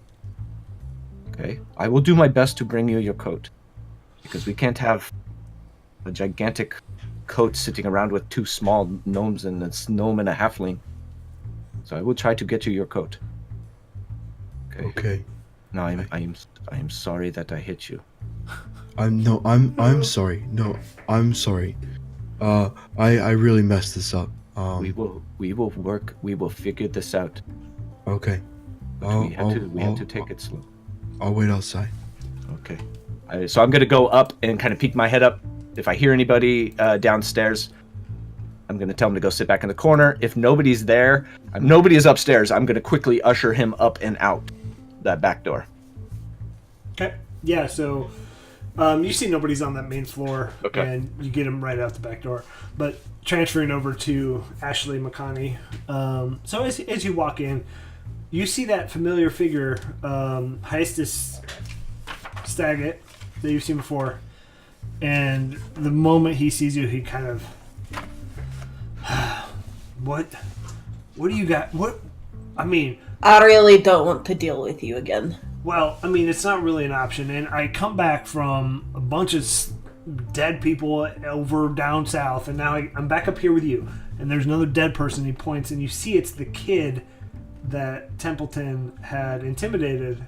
Okay? I will do my best to bring you your coat. Because we can't have a gigantic coat sitting around with 2 small gnomes and a gnome and a halfling. So I will try to get you your coat. Okay. No, I am sorry that I hit you. I'm sorry. No, I'm sorry. I really messed this up. We will figure this out. Okay. We have to take it slow. I'll wait outside. Okay. So I'm gonna go up and kind of peek my head up. If I hear anybody downstairs, I'm gonna tell him to go sit back in the corner. If nobody's there, nobody is upstairs, I'm gonna quickly usher him up and out that back door. Okay. Yeah. So you see nobody's on that main floor, Okay. and you get him right out the back door. But transferring over to Ashley Makani. So as you walk in, you see that familiar figure, Heist Staggett, that you've seen before. And the moment he sees you, he kind of, what do you got? I really don't want to deal with you again. Well, it's not really an option. And I come back from a bunch of dead people over down south, and now I'm back up here with you. And there's another dead person. He points, and you see it's the kid that Templeton had intimidated.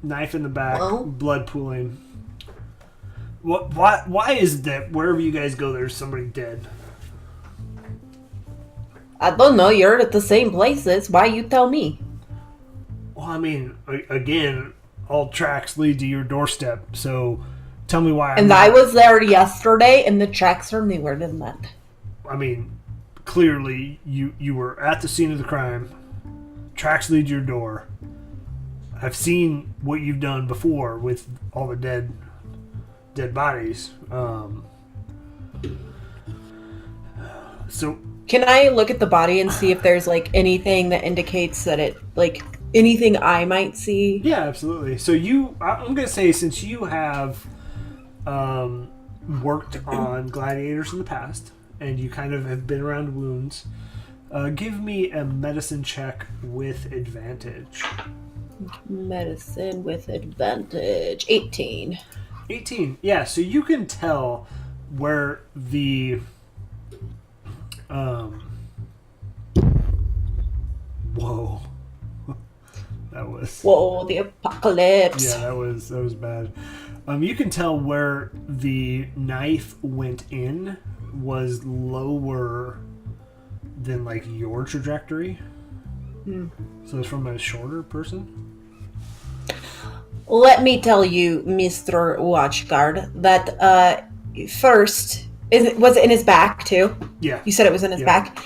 Knife in the back, blood pooling. Why is it that wherever you guys go, there's somebody dead? I don't know. You're at the same places. Why you tell me? Well, again, all tracks lead to your doorstep. So tell me why. I was there yesterday, and the tracks are newer than that. Clearly, you were at the scene of the crime. Tracks lead to your door. I've seen what you've done before with all the dead bodies. So can I look at the body and see if there's anything that indicates that it anything I might see? Yeah, absolutely. So I'm gonna say, since you have worked on gladiators in the past and you kind of have been around wounds, give me a medicine check with advantage. Medicine with advantage. 18. 18. Yeah, so you can tell where the Whoa. That was... Whoa, the apocalypse. Yeah, that was bad. You can tell where the knife went in was lower than like your trajectory. So it's from a shorter person. Let me tell you, Mr. Watchguard, that first, was it in his back too? Yeah. You said it was in his back.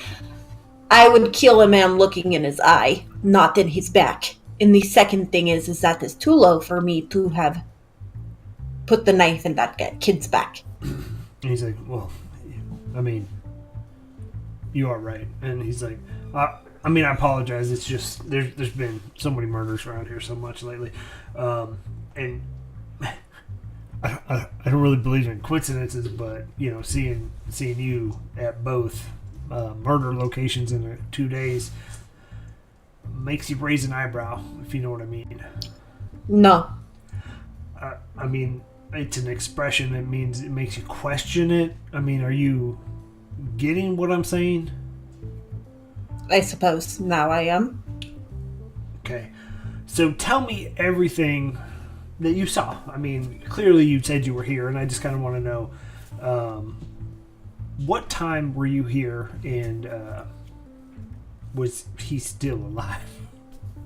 I would kill a man looking in his eye, not in his back. And the second thing is that it's too low for me to have put the knife in that kid's back. And he's like, well, I mean, you are right. And he's like, I mean, I apologize. It's just, there's been so many murders around here so much lately. And I don't really believe in coincidences, but, you know, seeing you at both murder locations in 2 days makes you raise an eyebrow, if you know what I mean. No. I mean, it's an expression. It means it makes you question it. I mean, are you getting what I'm saying? I suppose now I am. Okay. So tell me everything that you saw. I mean, clearly you said you were here, and I just kind of want to know what time were you here, and was he still alive?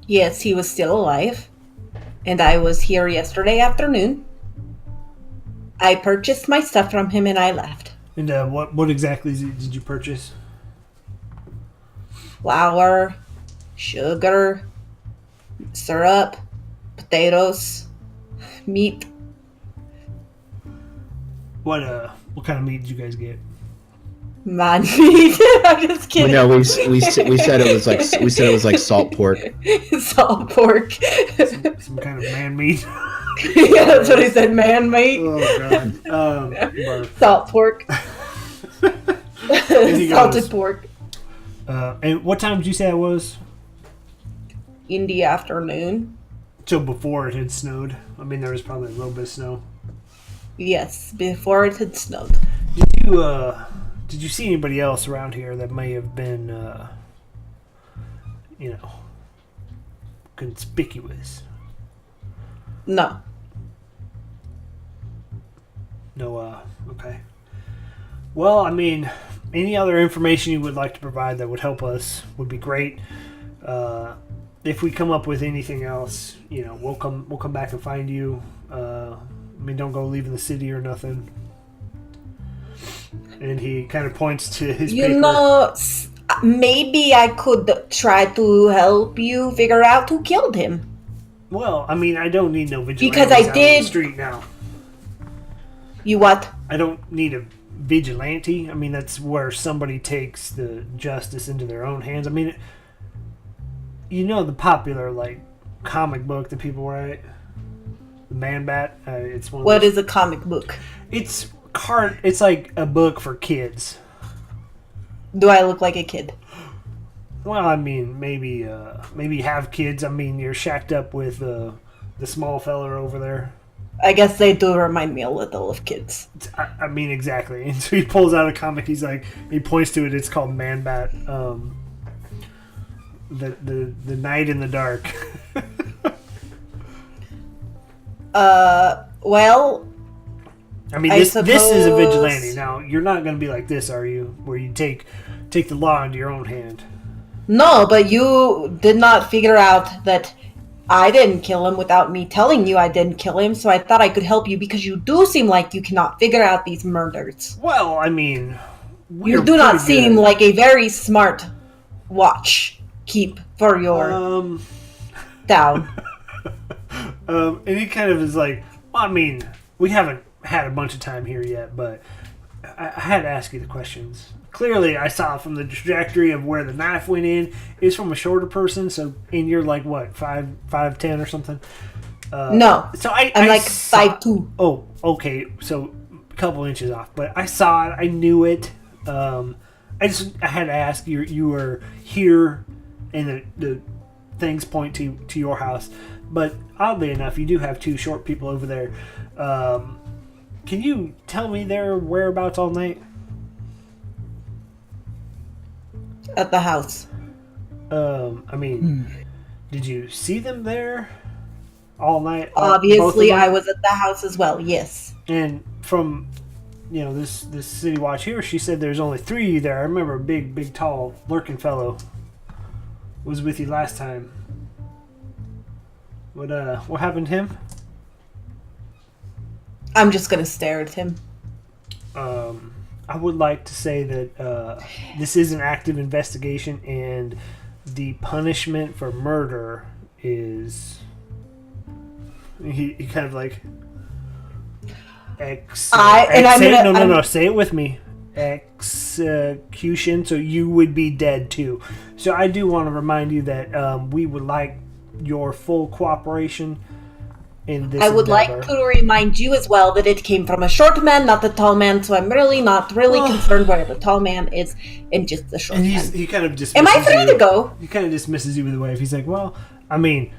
Yes, he was still alive. And I was here yesterday afternoon. I purchased my stuff from him and I left. And what exactly did you purchase? Flour, sugar, syrup, potatoes, meat. What kind of meat did you guys get? Man meat. I'm just kidding. No, we said it was like salt pork. Salt pork. Some kind of man meat. Yeah, that's what he said. Man meat. Oh god. Salt pork. Salted pork. And what time did you say it was? In the afternoon. So before it had snowed. I mean, there was probably a little bit of snow. Yes, before it had snowed. Did you see anybody else around here that may have been, conspicuous? No. No, okay. Well, I mean, any other information you would like to provide that would help us would be great. If we come up with anything else, we'll come back and find you. I mean, don't go leaving the city or nothing. And he kind of points to his paper. Maybe I could try to help you figure out who killed him. Well, I mean, I don't need no vigilantes Because I out did- on the street now. You what? I don't need a vigilante. I mean, that's where somebody takes the justice into their own hands. I mean, the popular, comic book that people write? The Man-Bat? It's one of What those- is a comic book? It's like a book for kids. Do I look like a kid? Well, I mean, maybe have kids. I mean, you're shacked up with the small fella over there. I guess they do remind me a little of kids. I mean, exactly. And so he pulls out a comic. He points to it. It's called Man-Bat. The Night in the Dark. Well, I mean, this is a vigilante. Now, you're not going to be like this, are you? Where you take the law into your own hand. no, but you did not figure out that I didn't kill him without me telling you I didn't kill him, so I thought I could help you because you do seem like you cannot figure out these murders. Well, I mean, You do not seem like a very smart watch keep for your town. And he kind of is like, well, I mean, we haven't had a bunch of time here yet, but I had to ask you the questions. Clearly, I saw from the trajectory of where the knife went in, it's from a shorter person, and you're like, what, 5'10" or something? No, So I'm I like saw- 5'2". Oh, okay, so a couple inches off, but I saw it, I knew it. I had to ask, you were here, and the things point to your house, but oddly enough, you do have two short people over there. Can you tell me their whereabouts all night? At the house. I mean, did you see them there all night? Obviously, both of them? I was at the house as well. Yes. And from, this city watch here, she said there's only 3 of you there. I remember a big, tall, lurking fellow was with you last time. What happened to him? I'm just gonna stare at him. I would like to say that this is an active investigation, and the punishment for murder is he kind of like no, say it with me. Execution. So you would be dead too. So I do want to remind you that we would like your full cooperation in this. I would endeavor. like to remind you as well that it came from a short man, not a tall man. So I'm really not concerned where the tall man is, and just the short man. He kind of dismisses Am I free to go? He kind of dismisses you with a wave. He's like, well, I mean,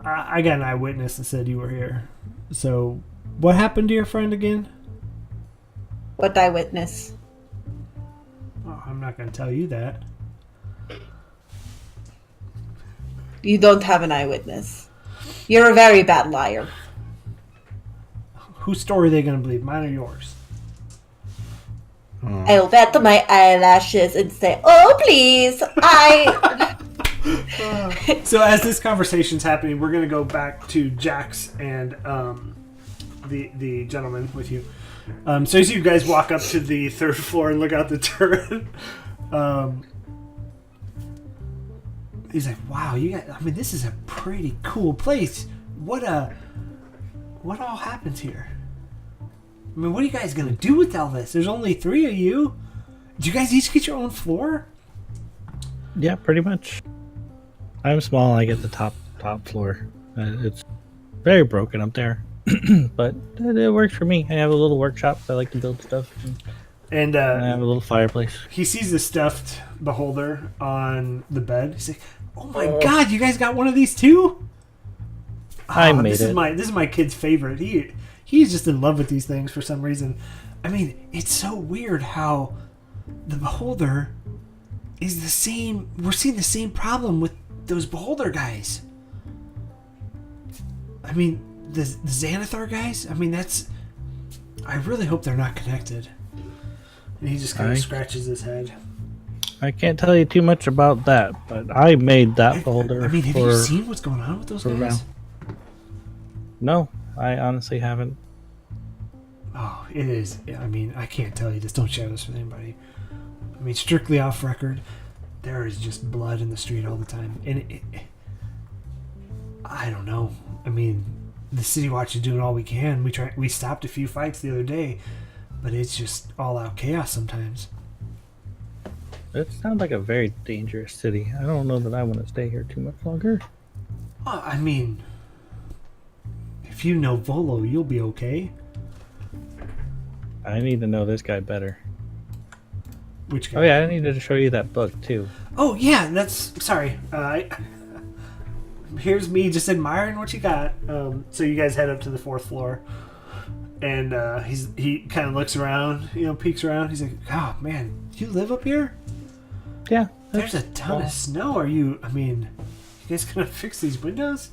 I got an eyewitness that said you were here. So, what happened to your friend again? What eyewitness? Oh, I'm not going to tell you that. You don't have an eyewitness. You're a very bad liar. Whose story are they going to believe, mine or yours? I'll wet my eyelashes and say, "Oh, please, I." So as this conversation's happening, we're going to go back to Jax and the gentleman with you. So as you guys walk up to the 3rd floor and look out the turret, he's like, "Wow, you guys! I mean, this is a pretty cool place. What all happens here? I mean, what are you guys gonna do with all this? There's only 3 of you. Did you guys each get your own floor?" Yeah, pretty much. I'm small. I get the top floor. It's very broken up there, but it works for me. I have a little workshop. I like to build stuff, and I have a little fireplace. He sees the stuffed beholder on the bed. He's like, "Oh my god, you guys got one of these too?" I made this it. This is my kid's favorite. He's just in love with these things for some reason. I mean, it's so weird how the beholder is the same. We're seeing the same problem with those beholder guys. I mean, the Xanathar guys. I mean, I really hope they're not connected. And he just kind of scratches his head. I can't tell you too much about that, but I made that beholder. I mean, have you seen what's going on with those guys? No, I honestly haven't. Oh, it is. I mean, I can't tell you this. Don't share this with anybody. I mean, strictly off record, there is just blood in the street all the time. And I don't know. I mean, the City Watch is doing all we can. We stopped a few fights the other day, but it's just all out chaos sometimes. It sounds like a very dangerous city. I don't know that I want to stay here too much longer. I mean, if you know Volo, you'll be okay. I need to know this guy better. Which guy? Oh yeah, I needed to show you that book too. Oh yeah, sorry. Here's me just admiring what you got. So you guys head up to the 4th floor, and he kind of looks around, peeks around. He's like, "Oh man, you live up here? Yeah. There's a ton of snow. You guys gonna fix these windows?"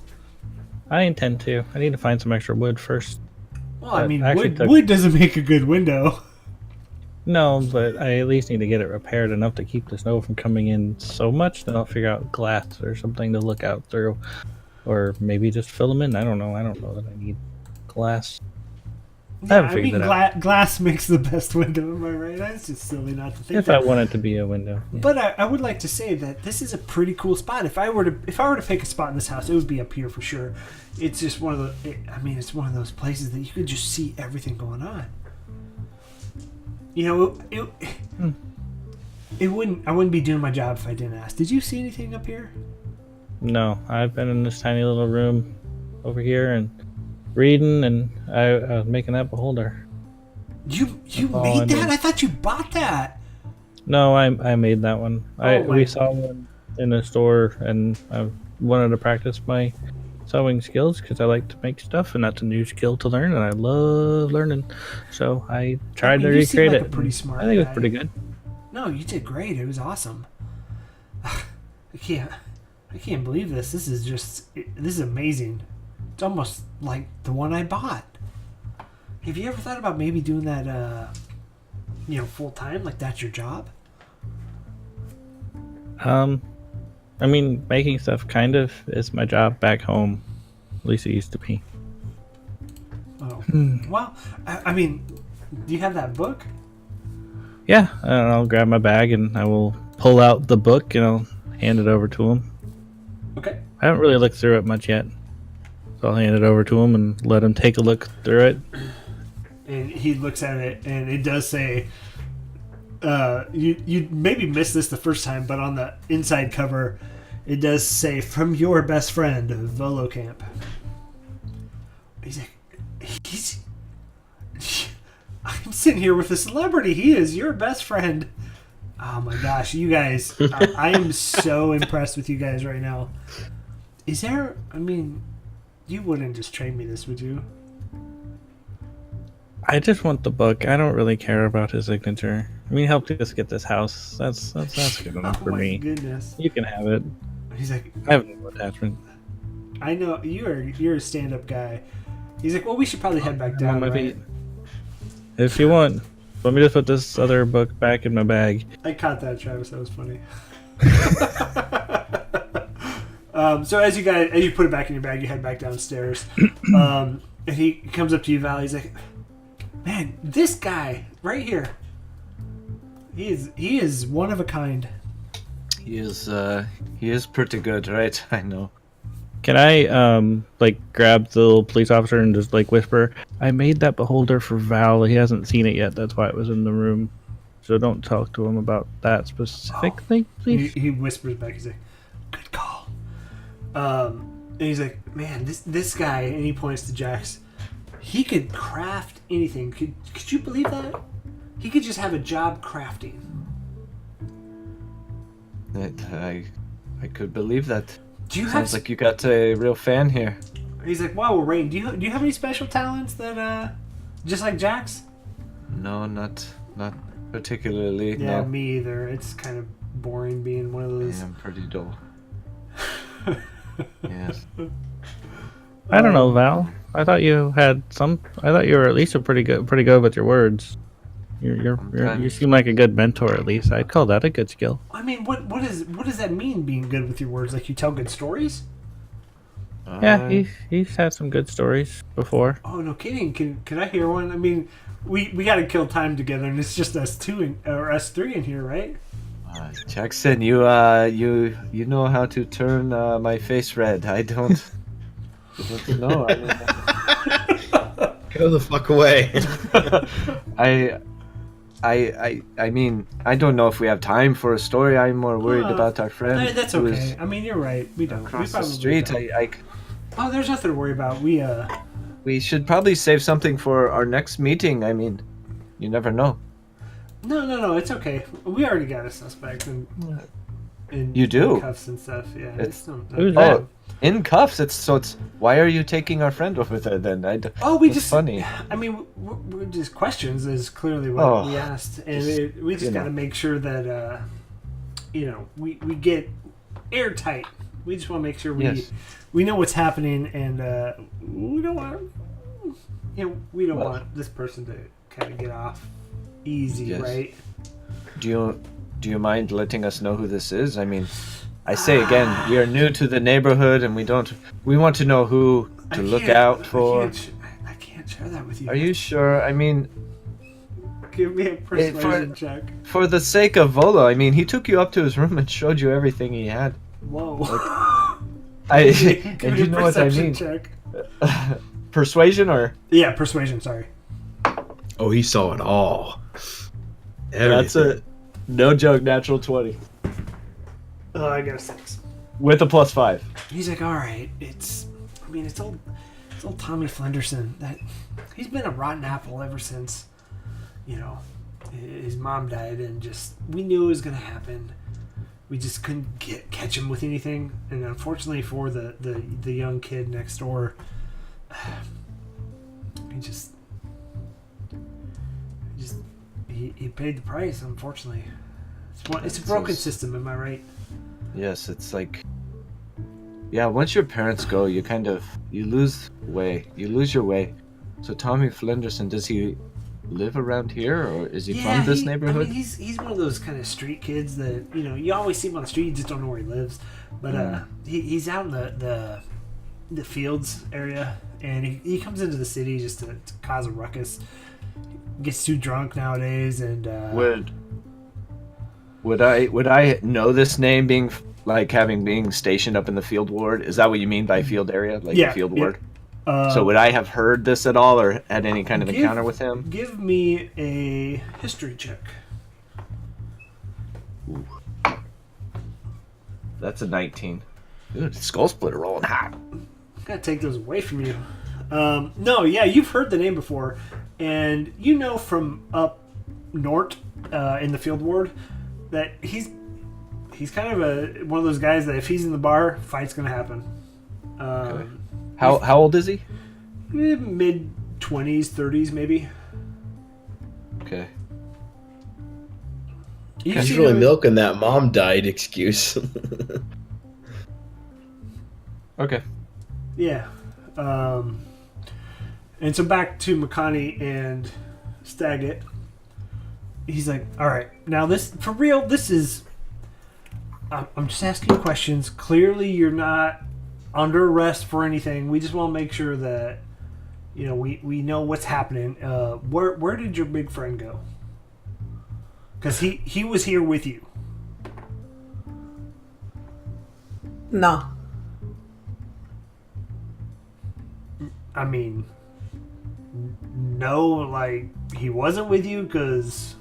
I intend to. I need to find some extra wood first. Well, I mean, wood doesn't make a good window. No, but I at least need to get it repaired enough to keep the snow from coming in so much that I'll figure out glass or something to look out through. Or maybe just fill them in. I don't know. I don't know that I need glass. I haven't figured that out. Glass makes the best window, am I right? That's just silly not to think If that. I want it to be a window. Yeah. But I would like to say that this is a pretty cool spot. If I were to pick a spot in this house, it would be up here for sure. It's just one of the. It's one of those places that you could just see everything going on. It wouldn't. I wouldn't be doing my job if I didn't ask. Did you see anything up here? No, I've been in this tiny little room over here and reading, and I was making that beholder. You made that? I thought you bought that. No, I made that one. We saw one in a store, and I wanted to practice my sewing skills because I like to make stuff, and that's a new skill to learn, and I love learning. So I tried to recreate it. Pretty smart. I think it was pretty good. No, you did great. It was awesome. I can't believe this. This is amazing. It's almost like the one I bought. Have you ever thought about maybe doing that, full time? Like that's your job? I mean, making stuff kind of is my job back home. At least it used to be. Oh, well, I mean, do you have that book? Yeah, and I'll grab my bag and I will pull out the book and I'll hand it over to him. Okay. I haven't really looked through it much yet, so I'll hand it over to him and let him take a look through it. And he looks at it, and it does say, you maybe missed this the first time, but on the inside cover, it does say, "From your best friend, Volo Camp." He's like, I'm sitting here with a celebrity. He is your best friend. Oh my gosh, you guys! I am so impressed with you guys right now. Is there? I mean, you wouldn't just trade me this, would you? I just want the book. I don't really care about his signature. I mean, help us get this house. That's good enough for me. Goodness. You can have it. He's like, I have no attachment. I know you're a stand-up guy. He's like, well, we should probably head back I'm down. on my Right? feet. If you want, let me just put this other book back in my bag. I caught that, Travis. That was funny. So as you put it back in your bag, you head back downstairs. And he comes up to you, Val. He's like, man, this guy right here. He is one of a kind. He is pretty good, right? I know. Can I grab the little police officer and just whisper, I made that beholder for Val. He hasn't seen it yet. That's why it was in the room. So don't talk to him about that specific thing, please. He whispers back. He's like, good call. And he's like, man, this guy, and he points to Jax. He could craft anything. Could you believe that? He could just have a job crafting. I could believe that. Do you Sounds have? like you got a real fan here. He's like, wow, well, Rain, do you have any special talents that just like Jax? No, not particularly. Yeah, No. me either. It's kind of boring being one of those. I am pretty dull. Yes. I don't know, Val. I thought you had some. I thought you were at least pretty good with your words. You seem like a good mentor, at least. I'd call that a good skill. I mean, what does that mean? Being good with your words, like you tell good stories? Yeah, he's had some good stories before. Oh, no kidding. Can I hear one? I mean, we got to kill time together, and it's just us two or us three in here, right? Jackson, you know how to turn my face red. I don't. No, I mean, Go the fuck away. I mean, I don't know if we have time for a story. I'm more worried about our friend. That's who okay. is I mean, you're right. We don't. across We the probably street. don't. Oh, there's nothing to worry about. We should probably save something for our next meeting. I mean, you never know. No. It's okay. We already got a suspect in You do? cuffs and stuff. Yeah. Who's that? Oh, in cuffs. It's why are you taking our friend over there then? We it's just funny. I mean, we're just questions is clearly what we asked, and we just got to make sure that we get airtight. We just want to make sure we know what's happening, and we don't want this person to kind of get off easy, Yes. right? Do you mind letting us know who this is? I mean, I say again, we are new to the neighborhood, and we want to know who to look out for. I can't share that with you. Are you sure? I mean, Give me a persuasion check. for the sake of Volo, I mean, he took you up to his room and showed you everything he had. Whoa. And Give me you a know what I perception mean. check. Persuasion or? Yeah, persuasion. Sorry. Oh, he saw it all. That's a no joke. Natural 20 Oh, I got a 6. with a +5. He's like, all right, it's old Tommy Flenderson. He's been a rotten apple ever since, his mom died, and just we knew it was gonna happen. We just couldn't catch him with anything, and unfortunately for the young kid next door, he paid the price. Unfortunately, Well, it's a broken system, am I right? Yes, it's like, yeah. Once your parents go, you lose your way. So Tommy Flenderson, does he live around here, or is he from this neighborhood? I mean, he's one of those kind of street kids that you always see him on the street, you just don't know where he lives. But he's out in the fields area, and he comes into the city just to cause a ruckus. Gets too drunk nowadays, and would I know this name being stationed up in the field ward? Is that what you mean by field area, like the field ward? So would I have heard this at all, or had any kind of encounter with him? Give me a history check. Ooh. That's a 19. Dude, Skull Splitter rolling hot. Gotta take those away from you. No, yeah, you've heard the name before, and you know from up north in the field ward that he's kind of one of those guys that if he's in the bar, fight's gonna happen. Okay. How old is he? Mid 20s, 30s, maybe. Okay. He's really milking that mom died excuse. Okay. Yeah. And so back to Makani and Staggett. He's like, all right, now this, for real, this is, I'm just asking you questions. Clearly you're not under arrest for anything. We just want to make sure that, we know what's happening. Where did your big friend go? Because he was here with you. No. I mean, no, like, he wasn't with you, because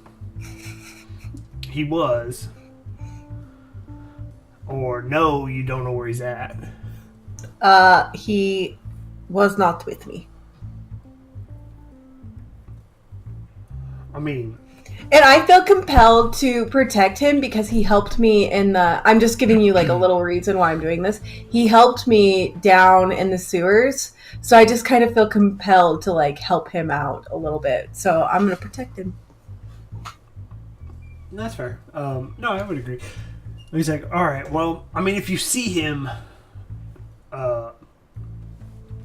he was. Or no, you don't know where he's at. He was not with me. I mean... And I feel compelled to protect him because he helped me in the... I'm just giving you, like, a little reason why I'm doing this. He helped me down in the sewers, so I just kind of feel compelled to, like, help him out a little bit. So I'm going to protect him. That's fair. No, I would agree. He's like, all right, well, I mean, if you see him... I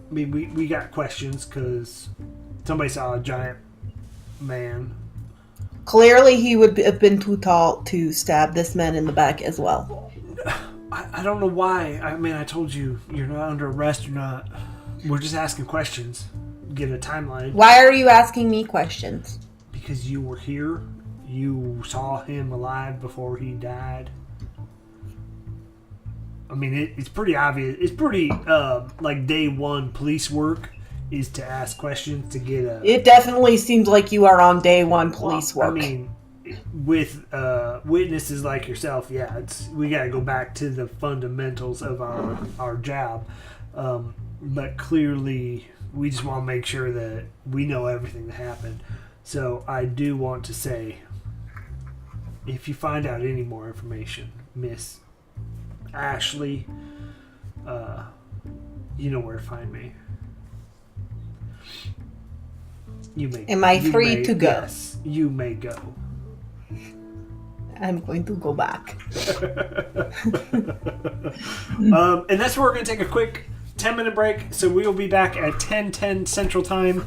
mean, we got questions because somebody saw a giant man. Clearly, he would have been too tall to stab this man in the back as well. I don't know why. I mean, I told you, you're not under arrest. You're not. We're just asking questions. Get a timeline. Why are you asking me questions? Because you were here. You saw him alive before he died. I mean, it's pretty obvious. It's pretty, like, day one police work is to ask questions to get a... It definitely seems like you are on day one police work. I mean, with witnesses like yourself, yeah, we got to go back to the fundamentals of our job. But clearly, we just want to make sure that we know everything that happened. So I do want to say, if you find out any more information, Miss Ashley, you know where to find me. Am I free to go? Yes, you may go. I'm going to go back. And that's where we're going to take a quick 10-minute break. So we will be back at 10:10 Central Time,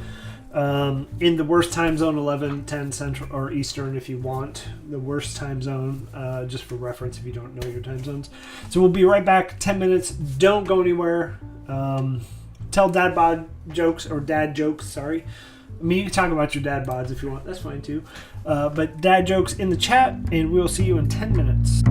in the worst time zone, 11:10 Central or Eastern if you want the worst time zone, just for reference if you don't know your time zones. So we'll be right back. 10 minutes. Don't go anywhere. Tell DadBod jokes or dad jokes. Sorry. I mean, you can talk about your dad bods if you want. That's fine too. But dad jokes in the chat, and we'll see you in 10 minutes.